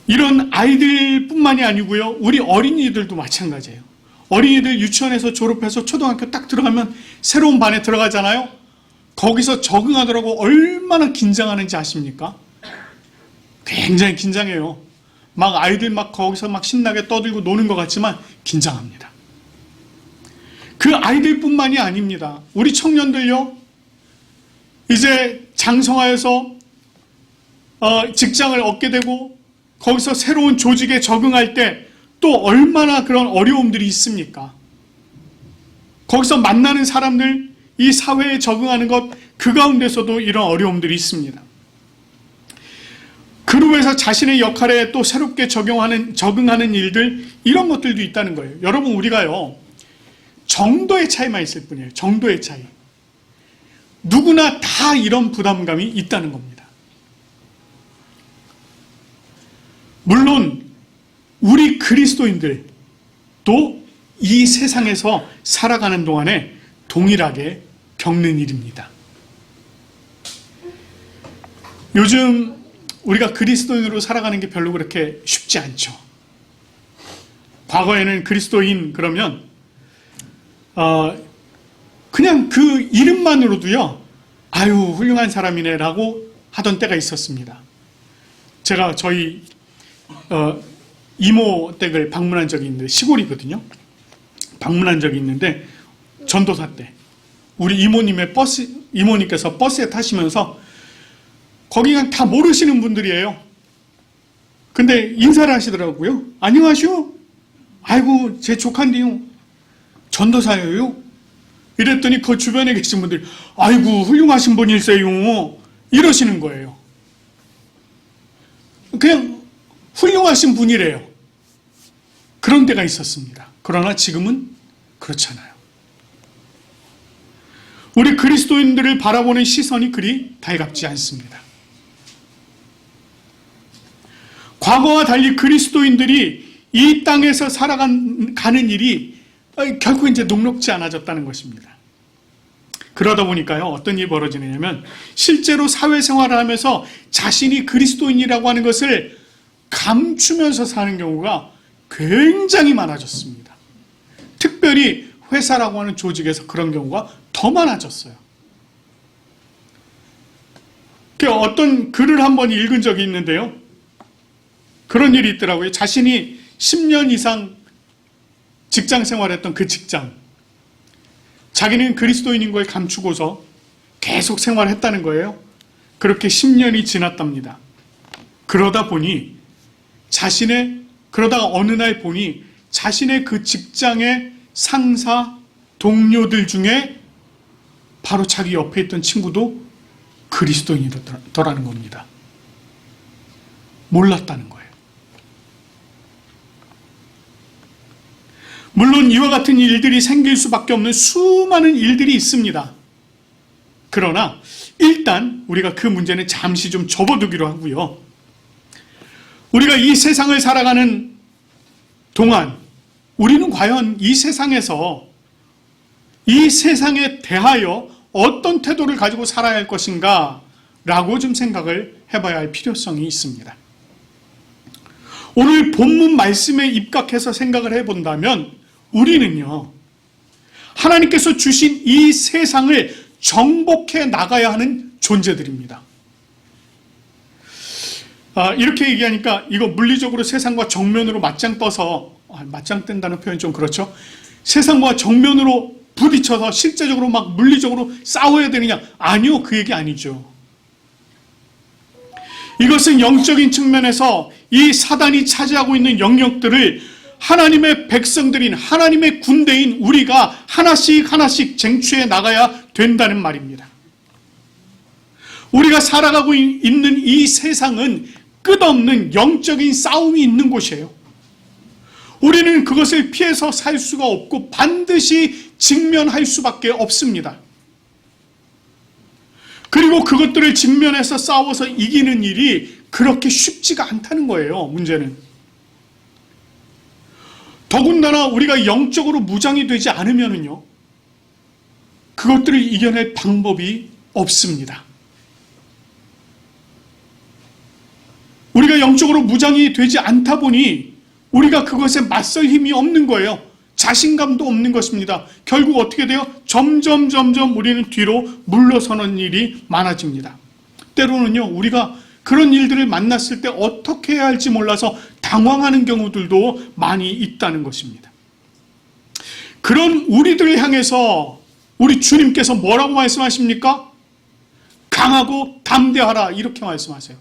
이런 아이들뿐만이 아니고요, 우리 어린이들도 마찬가지예요. 어린이들 유치원에서 졸업해서 초등학교 딱 들어가면 새로운 반에 들어가잖아요. 거기서 적응하더라고 얼마나 긴장하는지 아십니까? 굉장히 긴장해요. 막 아이들 막 거기서 막 신나게 떠들고 노는 것 같지만 긴장합니다. 그 아이들뿐만이 아닙니다. 우리 청년들요, 이제 장성하여서 직장을 얻게 되고 거기서 새로운 조직에 적응할 때 또 얼마나 그런 어려움들이 있습니까? 거기서 만나는 사람들, 이 사회에 적응하는 것, 그 가운데서도 이런 어려움들이 있습니다. 그로 해서 자신의 역할에 또 새롭게 적응하는 일들, 이런 것들도 있다는 거예요. 여러분, 우리가요, 정도의 차이만 있을 뿐이에요. 정도의 차이. 누구나 다 이런 부담감이 있다는 겁니다. 물론 우리 그리스도인들도 이 세상에서 살아가는 동안에 동일하게 겪는 일입니다. 요즘 우리가 그리스도인으로 살아가는 게 별로 그렇게 쉽지 않죠. 과거에는 그리스도인 그러면 그냥 그 이름만으로도요, 아유 훌륭한 사람이네 라고 하던 때가 있었습니다. 제가 저희 이모 댁을 방문한 적이 있는데, 시골이거든요. 방문한 적이 있는데 전도사 때 우리 이모님께서 버스에 타시면서 거기 그냥 다 모르시는 분들이에요. 근데 인사를 하시더라고요. 안녕하시오. 아이고 제 조카인데요. 전도사예요. 이랬더니 그 주변에 계신 분들이 아이고 훌륭하신 분일세요. 이러시는 거예요. 그냥 훌륭하신 분이래요. 그런 때가 있었습니다. 그러나 지금은 그렇잖아요. 우리 그리스도인들을 바라보는 시선이 그리 달갑지 않습니다. 과거와 달리 그리스도인들이 이 땅에서 살아가는 일이 결코 이제 녹록지 않아졌다는 것입니다. 그러다 보니까요, 어떤 일이 벌어지느냐면 실제로 사회생활을 하면서 자신이 그리스도인이라고 하는 것을 감추면서 사는 경우가 굉장히 많아졌습니다. 특별히 회사라고 하는 조직에서 그런 경우가 더 많아졌어요. 어떤 글을 한번 읽은 적이 있는데요, 그런 일이 있더라고요. 자신이 10년 이상 직장 생활했던 그 직장, 자기는 그리스도인인 걸 감추고서 계속 생활했다는 거예요. 그렇게 10년이 지났답니다. 그러다가 어느 날 보니 자신의 그 직장의 상사, 동료들 중에 바로 자기 옆에 있던 친구도 그리스도인이더라는 겁니다. 몰랐다는 거예요. 물론 이와 같은 일들이 생길 수밖에 없는 수많은 일들이 있습니다. 그러나 일단 우리가 그 문제는 잠시 좀 접어두기로 하고요. 우리가 이 세상을 살아가는 동안 우리는 과연 이 세상에서 이 세상에 대하여 어떤 태도를 가지고 살아야 할 것인가 라고 좀 생각을 해봐야 할 필요성이 있습니다. 오늘 본문 말씀에 입각해서 생각을 해본다면 우리는요, 하나님께서 주신 이 세상을 정복해 나가야 하는 존재들입니다. 이렇게 얘기하니까 이거 물리적으로 세상과 정면으로 맞짱 떠서, 맞짱 뜬다는 표현이 좀 그렇죠? 세상과 정면으로 부딪혀서 실제적으로 막 물리적으로 싸워야 되느냐? 아니요, 그 얘기 아니죠. 이것은 영적인 측면에서 이 사단이 차지하고 있는 영역들을 하나님의 백성들인 하나님의 군대인 우리가 하나씩 하나씩 쟁취해 나가야 된다는 말입니다. 우리가 살아가고 있는 이 세상은 끝없는 영적인 싸움이 있는 곳이에요. 우리는 그것을 피해서 살 수가 없고 반드시 직면할 수밖에 없습니다. 그리고 그것들을 직면해서 싸워서 이기는 일이 그렇게 쉽지가 않다는 거예요. 문제는. 더군다나 우리가 영적으로 무장이 되지 않으면요, 그것들을 이겨낼 방법이 없습니다. 우리가 영적으로 무장이 되지 않다 보니 우리가 그것에 맞설 힘이 없는 거예요. 자신감도 없는 것입니다. 결국 어떻게 돼요? 점점 우리는 뒤로 물러서는 일이 많아집니다. 때로는요, 우리가 그런 일들을 만났을 때 어떻게 해야 할지 몰라서 당황하는 경우들도 많이 있다는 것입니다. 그런 우리들을 향해서 우리 주님께서 뭐라고 말씀하십니까? 강하고 담대하라, 이렇게 말씀하세요.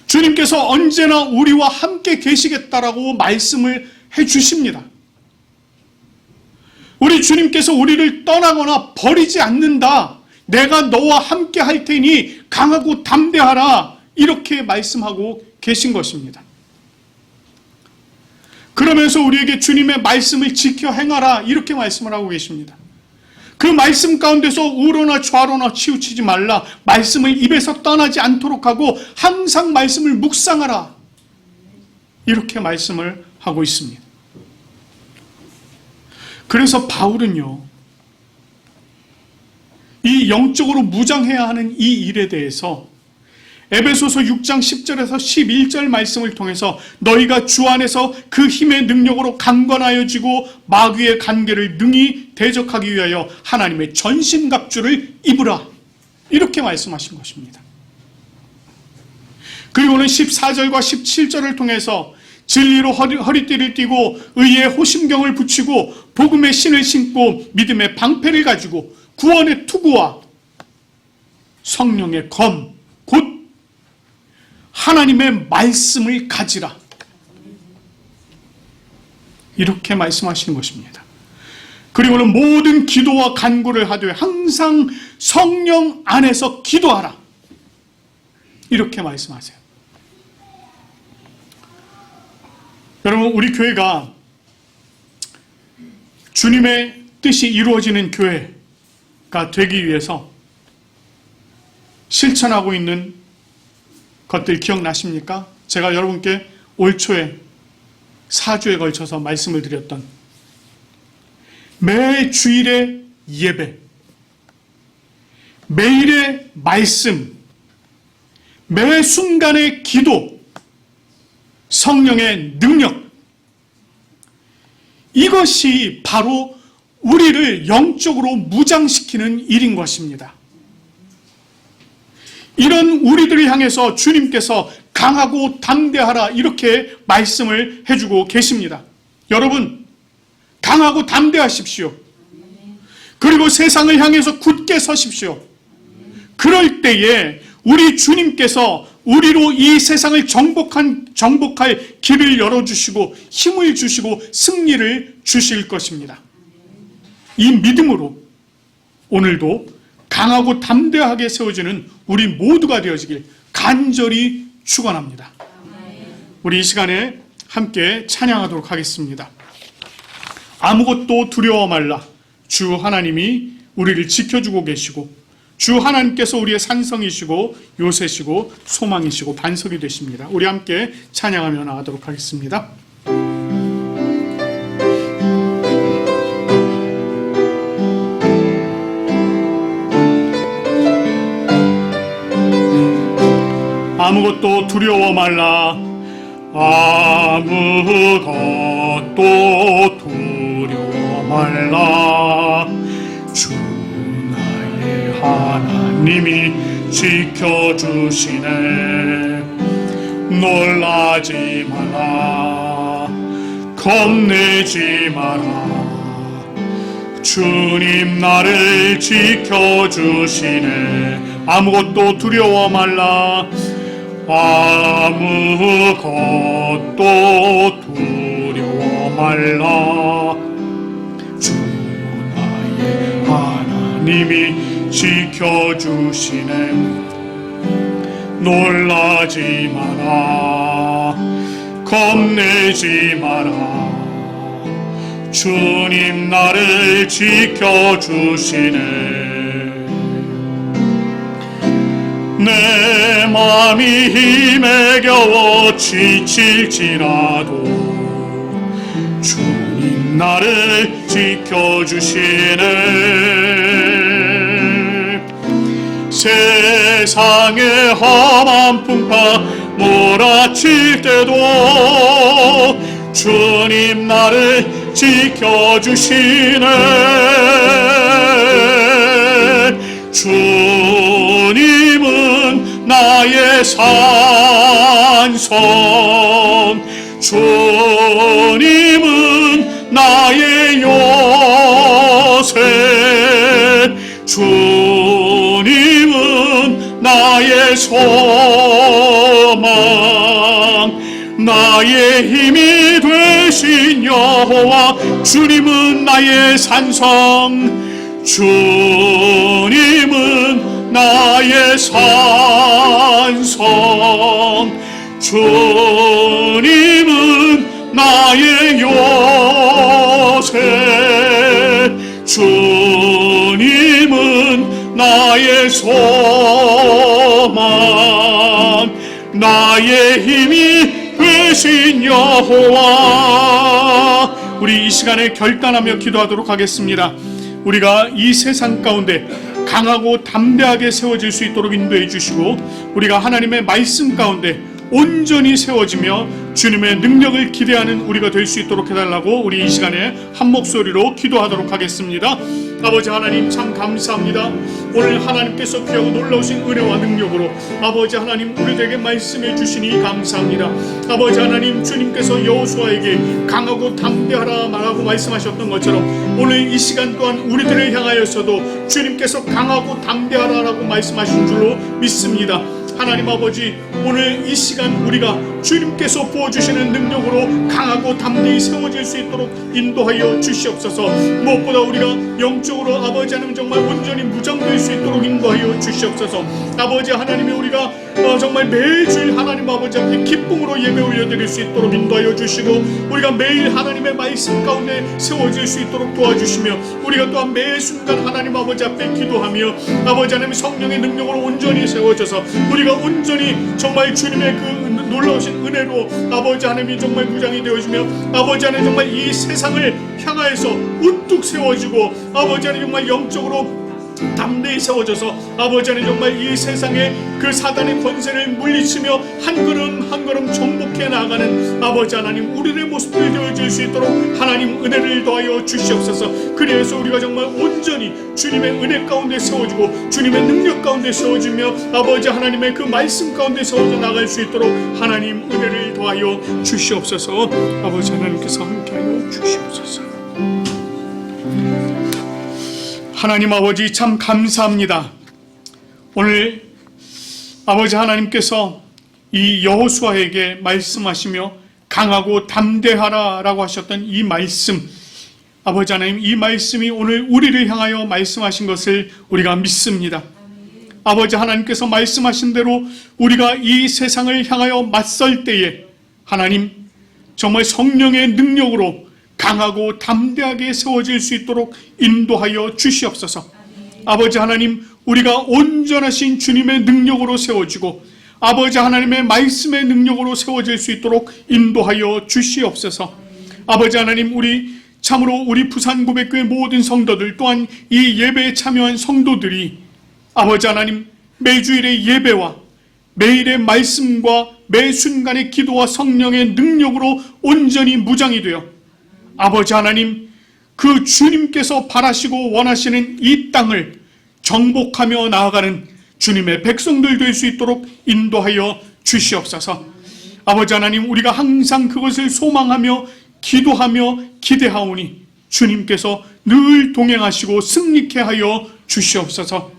주님께서 언제나 우리와 함께 계시겠다라고 말씀을 해주십니다. 우리 주님께서 우리를 떠나거나 버리지 않는다. 내가 너와 함께 할 테니 강하고 담대하라, 이렇게 말씀하고 계신 것입니다. 그러면서 우리에게 주님의 말씀을 지켜 행하라, 이렇게 말씀을 하고 계십니다. 그 말씀 가운데서 우로나 좌로나 치우치지 말라, 말씀을 입에서 떠나지 않도록 하고 항상 말씀을 묵상하라, 이렇게 말씀을 하고 있습니다. 그래서 바울은요, 이 영적으로 무장해야 하는 이 일에 대해서 에베소서 6장 10절에서 11절 말씀을 통해서 너희가 주 안에서 그 힘의 능력으로 강건하여지고 마귀의 간계를 능히 대적하기 위하여 하나님의 전신갑주를 입으라, 이렇게 말씀하신 것입니다. 그리고는 14절과 17절을 통해서 진리로 허리띠를 띠고 의의 호심경을 붙이고 복음의 신을 신고 믿음의 방패를 가지고 구원의 투구와 성령의 검 곧 하나님의 말씀을 가지라, 이렇게 말씀하시는 것입니다. 그리고는 모든 기도와 간구를 하되 항상 성령 안에서 기도하라, 이렇게 말씀하세요. 여러분, 우리 교회가 주님의 뜻이 이루어지는 교회가 되기 위해서 실천하고 있는 것들 기억나십니까? 제가 여러분께 올 초에 4주에 걸쳐서 말씀을 드렸던 매 주일의 예배, 매일의 말씀, 매 순간의 기도, 성령의 능력, 이것이 바로 우리를 영적으로 무장시키는 일인 것입니다. 이런 우리들을 향해서 주님께서 강하고 담대하라, 이렇게 말씀을 해주고 계십니다. 여러분, 강하고 담대하십시오. 그리고 세상을 향해서 굳게 서십시오. 그럴 때에 우리 주님께서 우리로 이 세상을 정복할 길을 열어주시고 힘을 주시고 승리를 주실 것입니다. 이 믿음으로 오늘도 강하고 담대하게 세워지는 우리 모두가 되어지길 간절히 축원합니다. 우리 이 시간에 함께 찬양하도록 하겠습니다. 아무것도 두려워 말라. 주 하나님이 우리를 지켜주고 계시고 주 하나님께서 우리의 산성이시고 요새시고 소망이시고 반석이 되십니다. 우리 함께 찬양하며 나가도록 하겠습니다. 아무것도 두려워 말라. 아무것도 두려워 말라. 주 나의 하나님이 지켜주시네. 놀라지 마라. 겁내지 마라. 주님 나를 지켜주시네. 아무것도 두려워 말라. 아무것도 두려워 말라. 주 나의 하나님이 지켜주시네. 놀라지 마라. 겁내지 마라. 주님 나를 지켜주시네. 내 맘이 힘에 겨워 지칠지라도 주님 나를 지켜주시네. 세상의 험한 풍파 몰아칠 때도 주님 나를 지켜주시네. 주님은 나의 산성, 주님은 나의 요새, 주님은 나의 소망, 나의 힘이 되신 여호와. 주님은 나의 산성, 주님은 나의 산성, 주님은 나의 요새, 주님은 나의 소망, 나의 힘이 되신 여호와. 우리 이 시간에 결단하며 기도하도록 하겠습니다. 우리가 이 세상 가운데 강하고 담대하게 세워질 수 있도록 인도해 주시고 우리가 하나님의 말씀 가운데 온전히 세워지며 주님의 능력을 기대하는 우리가 될 수 있도록 해달라고 우리 이 시간에 한 목소리로 기도하도록 하겠습니다. 아버지 하나님 참 감사합니다. 오늘 하나님께서 귀하고 놀라우신 은혜와 능력으로 아버지 하나님 우리에게 말씀해 주시니 감사합니다. 아버지 하나님 주님께서 여호수아에게 강하고 담대하라 말하고 말씀하셨던 것처럼 오늘 이 시간 또한 우리들을 향하여서도 주님께서 강하고 담대하라라고 말씀하신 줄로 믿습니다. 하나님 아버지 오늘 이 시간 우리가 주님께서 부어주시는 능력으로 강하고 담대히 세워질 수 있도록 인도하여 주시옵소서. 무엇보다 우리가 영적으로 아버지 하나님 정말 온전히 무장될 수 있도록 인도하여 주시옵소서. 아버지 하나님이 우리가 정말 매주일 하나님 아버지 앞에 기쁨으로 예배 올려드릴 수 있도록 인도하여 주시고 우리가 매일 하나님의 말씀 가운데 세워질 수 있도록 도와주시며 우리가 또한 매 순간 하나님 아버지 앞에 기도하며 아버지 하나님 성령의 능력으로 온전히 세워져서 우리가 온전히 정말 주님의 그 놀라우신 은혜로 아버지 하나님이 정말 무장이 되어지며 아버지 하나님 정말 이 세상을 향하여서 우뚝 세워지고 아버지 하나님 정말 영적으로 담대히 세워져서 아버지 하나님 정말 이 세상에 그 사단의 권세를 물리치며 한 걸음 한 걸음 정복해 나가는 아버지 하나님 우리의 모습을 되어질 수 있도록 하나님 은혜를 더하여 주시옵소서. 그래서 우리가 정말 온전히 주님의 은혜 가운데 세워지고 주님의 능력 가운데 세워지며 아버지 하나님의 그 말씀 가운데 세워져 나갈 수 있도록 하나님 은혜를 더하여 주시옵소서. 아버지 하나님께서 함께하여 주시옵소서. 하나님 아버지 참 감사합니다. 오늘 아버지 하나님께서 이 여호수아에게 말씀하시며 강하고 담대하라 라고 하셨던 이 말씀 아버지 하나님, 이 말씀이 오늘 우리를 향하여 말씀하신 것을 우리가 믿습니다. 아버지 하나님께서 말씀하신 대로 우리가 이 세상을 향하여 맞설 때에 하나님 정말 성령의 능력으로 강하고 담대하게 세워질 수 있도록 인도하여 주시옵소서. 아버지 하나님, 우리가 온전하신 주님의 능력으로 세워지고 아버지 하나님의 말씀의 능력으로 세워질 수 있도록 인도하여 주시옵소서. 아버지 하나님, 참으로 우리 부산고백교회 모든 성도들 또한 이 예배에 참여한 성도들이 아버지 하나님, 매주일의 예배와 매일의 말씀과 매 순간의 기도와 성령의 능력으로 온전히 무장이 되어 아버지 하나님, 그 주님께서 바라시고 원하시는 이 땅을 정복하며 나아가는 주님의 백성들 될 수 있도록 인도하여 주시옵소서. 아버지 하나님, 우리가 항상 그것을 소망하며 기도하며 기대하오니 주님께서 늘 동행하시고 승리케 하여 주시옵소서.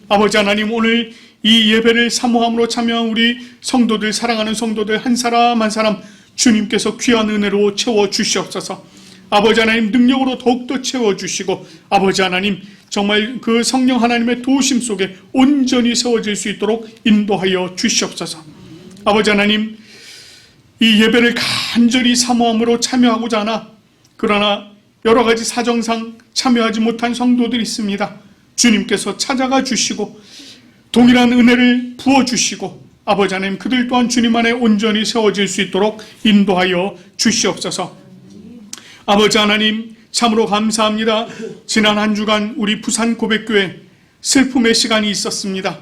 아버지 하나님, 오늘 이 예배를 사모함으로 참여한 우리 성도들, 사랑하는 성도들 한 사람 한 사람 주님께서 귀한 은혜로 채워주시옵소서. 아버지 하나님, 능력으로 더욱더 채워주시고 아버지 하나님, 정말 그 성령 하나님의 도우심 속에 온전히 세워질 수 있도록 인도하여 주시옵소서. 아버지 하나님, 이 예배를 간절히 사모함으로 참여하고자 하나 그러나 여러 가지 사정상 참여하지 못한 성도들이 있습니다. 주님께서 찾아가 주시고 동일한 은혜를 부어주시고 아버지 하나님, 그들 또한 주님 안에 온전히 세워질 수 있도록 인도하여 주시옵소서. 아버지 하나님, 참으로 감사합니다. 지난 한 주간 우리 부산고백교회 슬픔의 시간이 있었습니다.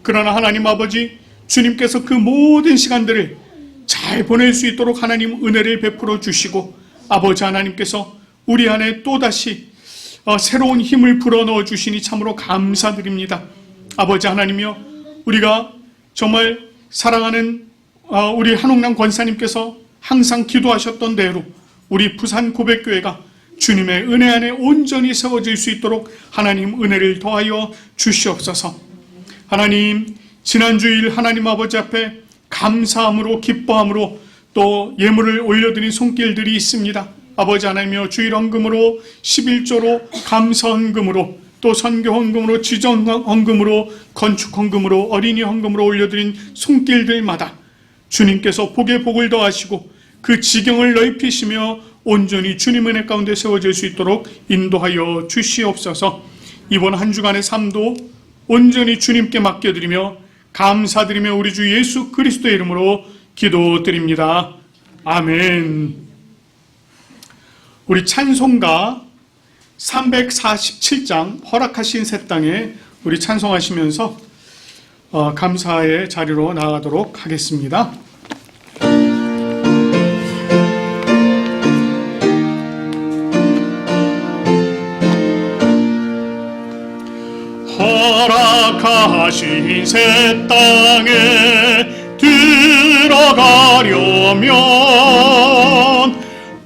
그러나 하나님 아버지, 주님께서 그 모든 시간들을 잘 보낼 수 있도록 하나님 은혜를 베풀어 주시고 아버지 하나님께서 우리 안에 또다시 새로운 힘을 불어넣어 주시니 참으로 감사드립니다. 아버지 하나님이여, 우리가 정말 사랑하는 우리 한옥남 권사님께서 항상 기도하셨던 대로 우리 부산고백교회가 주님의 은혜 안에 온전히 세워질 수 있도록 하나님 은혜를 더하여 주시옵소서. 하나님, 지난 주일 하나님 아버지 앞에 감사함으로 기뻐함으로 또 예물을 올려드린 손길들이 있습니다. 아버지 하나님이여, 주일 헌금으로 11조로 감사 헌금으로 또 선교 헌금으로 지정 헌금으로 건축 헌금으로 어린이 헌금으로 올려드린 손길들마다 주님께서 복에 복을 더하시고 그 지경을 넓히시며 온전히 주님 은혜 가운데 세워질 수 있도록 인도하여 주시옵소서. 이번 한 주간의 삶도 온전히 주님께 맡겨드리며 감사드리며 우리 주 예수 그리스도의 이름으로 기도드립니다. 아멘. 우리 찬송가 347장 허락하신 새 땅에 우리 찬송하시면서 감사의 자리로 나아가도록 하겠습니다. 허락하신 새 땅에 들어가려면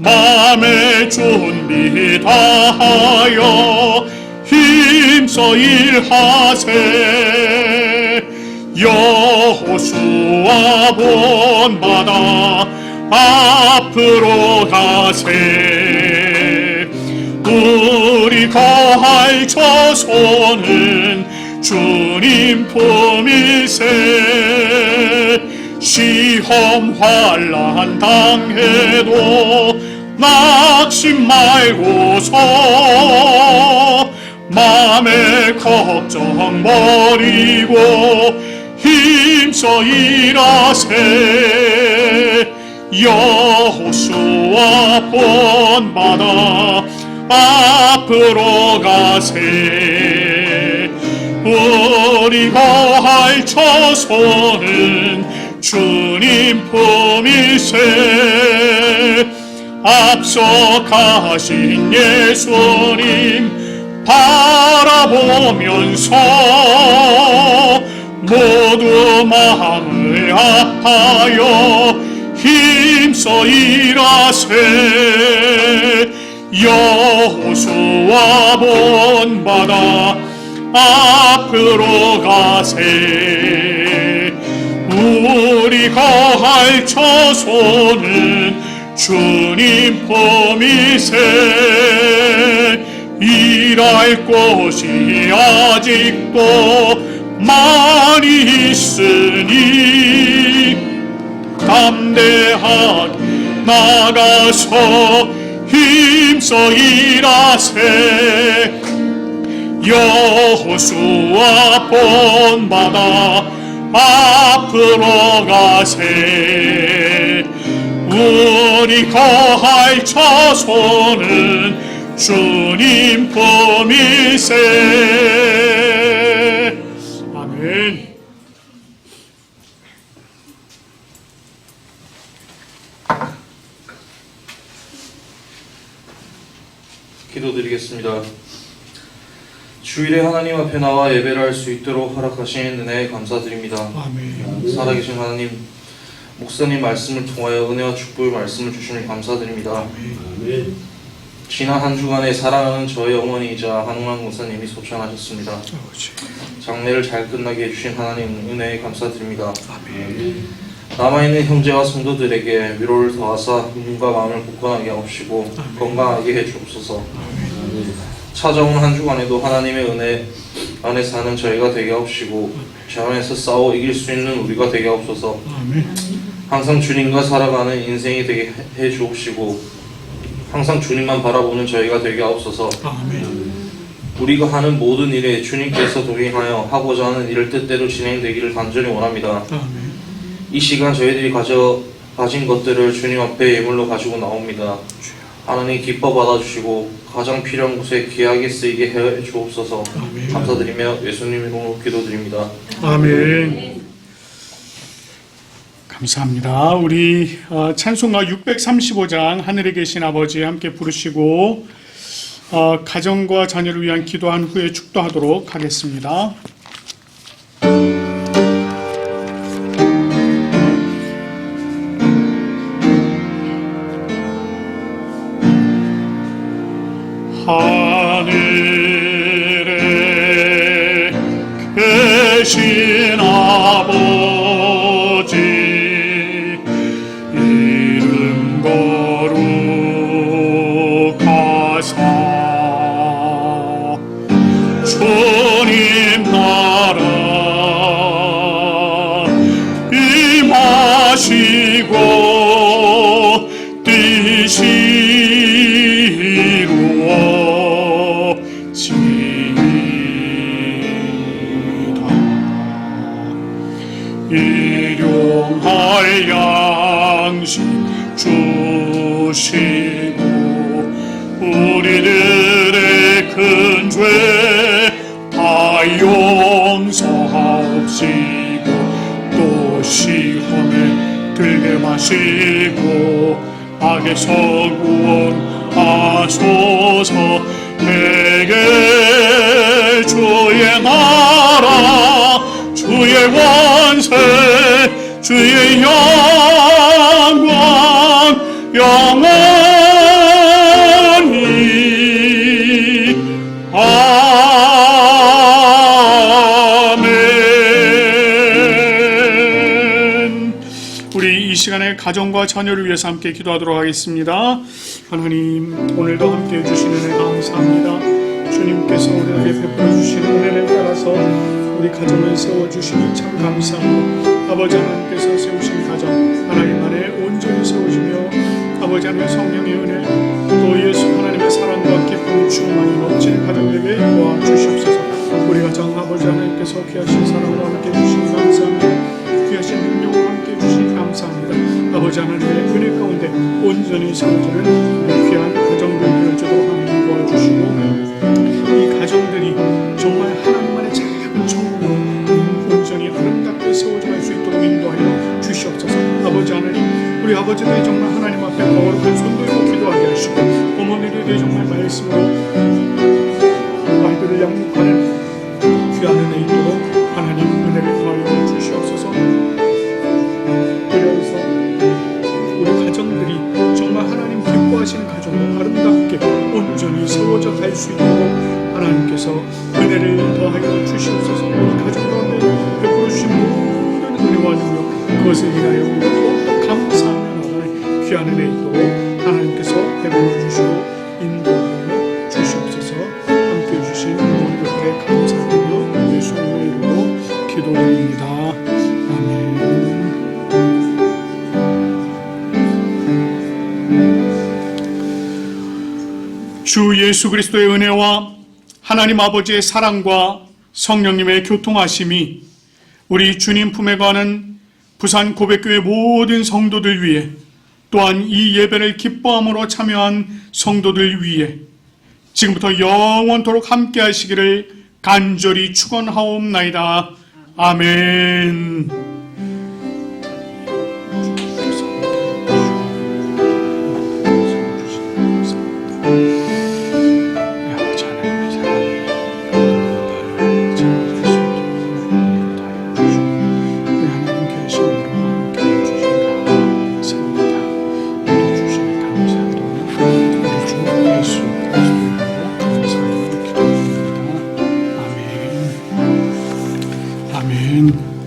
마음의 준비 다하여 힘써 일하세. 여호수아 본받아 앞으로 가세. 우리 거할 저손은 주님 품일세. 시험 환난 당해도 낙심 말고서 맘의 걱정 버리고 힘써 일하세. 여호수아 본받아 앞으로 가세. 우리 거할 저손은 주님 품일세. 앞서 가신 예수님 바라보면서 모두 마음을 아파여 힘써 일하세. 여호수아 본받아 앞으로 가세. 우리 거할 저손은 주님 품이세 일할 곳이 아직도 많이 있으니 담대하게 나가서 힘써 일하세 여호수아 본받아 앞으로 가세 우리 거할 처소는 주님 품이세 아멘. 기도드리겠습니다. 주일에 하나님 앞에 나와 예배를 할 수 있도록 허락하신 은혜에 감사드립니다. 아멘. 살아계신 하나님, 목사님 말씀을 통하여 은혜와 축복의 말씀을 주시니 감사드립니다. 아멘. 지난 한 주간에 사랑하는 저의 어머니이자 한웅환 목사님이 소천하셨습니다. 아버지. 장례를 잘 끝나게 해주신 하나님 은혜에 감사드립니다. 아멘. 남아있는 형제와 성도들에게 위로를 더하사 눈과 마음을 굳건하게 하옵시고 건강하게 해주옵소서. 찾아온 한 주간에도 하나님의 은혜 안에 사는 저희가 되게 하옵시고 저 안에서 싸워 이길 수 있는 우리가 되게 하옵소서. 아멘. 항상 주님과 살아가는 인생이 되게 해주옵시고 항상 주님만 바라보는 저희가 되게 하옵소서. 아멘. 우리가 하는 모든 일에 주님께서 동행하여 하고자 하는 일을 뜻대로 진행되기를 간절히 원합니다. 아멘. 이 시간 저희들이 가진 것들을 주님 앞에 예물로 가지고 나옵니다. 하나님 기뻐 받아주시고 가장 필요한 곳에 귀하게 쓰이게 해 주옵소서. 아멘. 감사드리며 예수님 이름으로 기도드립니다. 아멘. 감사합니다. 우리 찬송가 635장 하늘에 계신 아버지 함께 부르시고 가정과 자녀를 위한 기도한 후에 축도하도록 하겠습니다. 하늘에 계신 아버지 이름 거룩하사 주님 나라 임하시고 뜻이 일용할 양식 주시고 우리들의 큰 죄 다 용서하옵시고 또 시험에 들게 마시고 악에서 구원하소서. 내게 주의 나라 주의 원세 주의 영광 영원히 아멘. 우리 이 시간에 가정과 자녀를 위해서 함께 기도하도록 하겠습니다. 하나님 오늘도 함께 해주시는 은혜 감사합니다. 주님께서 우리에게 베풀어 주시는 은혜를 따라서 우리 가정을 세워주시니 참 감사합니다. 아버지 하나님께서 세우신 가정 하나님 안에 온전히 세워주며 아버지 하나님의 성령의 은혜 또 예수 하나님의 사랑과 기쁨이 충만히 넘치는 가정에게 도와주시옵소서. 우리 가정 아버지 하나님께서 귀하신 사랑과 함께 해주시니 감사합니다. 귀하신 능력과 함께 해주시니 감사합니다. 아버지 하나님의 은혜 가운데 온전히 세워지는 귀한 가정들 되어지도록 하나님 도와주시고 이 가정들이 정말 하나님만의 작은 천국으로 온전히 아름답게 세워져갈 수 있도록 인도하여 주시옵소서. 아버지 하나님 우리 아버지들이 정말 하나님 앞에 거룩한 손 들고 기도하게 하시고 어머니들이 정말 말씀으로 아이들을 양육하는 귀한 은혜 있도록 하나님 은혜를 더하여 주시옵소서. 그래서 우리 가정들이 정말 하나님 기뻐하시는 가정으로 아름답게 온전히 세워져 갈 수 있도록 하나님께서 은혜를 더하여 주시옵소서. 우리 가정 가운데 베풀어 주신 모든 은혜와 능력 그것을 인하여 우리가 더욱더 감사하며 나아가는 귀한 은혜도 하나님께서 베풀어 주시고 인도하여 주시옵소서. 함께해 주신 모든 것들에 감사드리며 예수님의 이름으로 기도드립니다. 아멘. 주 예수 그리스도의 은혜와 하나님 아버지의 사랑과 성령님의 교통하심이 우리 주님 품에 가는 부산 고백교회 모든 성도들 위해, 또한 이 예배를 기뻐함으로 참여한 성도들 위해 지금부터 영원토록 함께 하시기를 간절히 축원하옵나이다. 아멘. 아멘.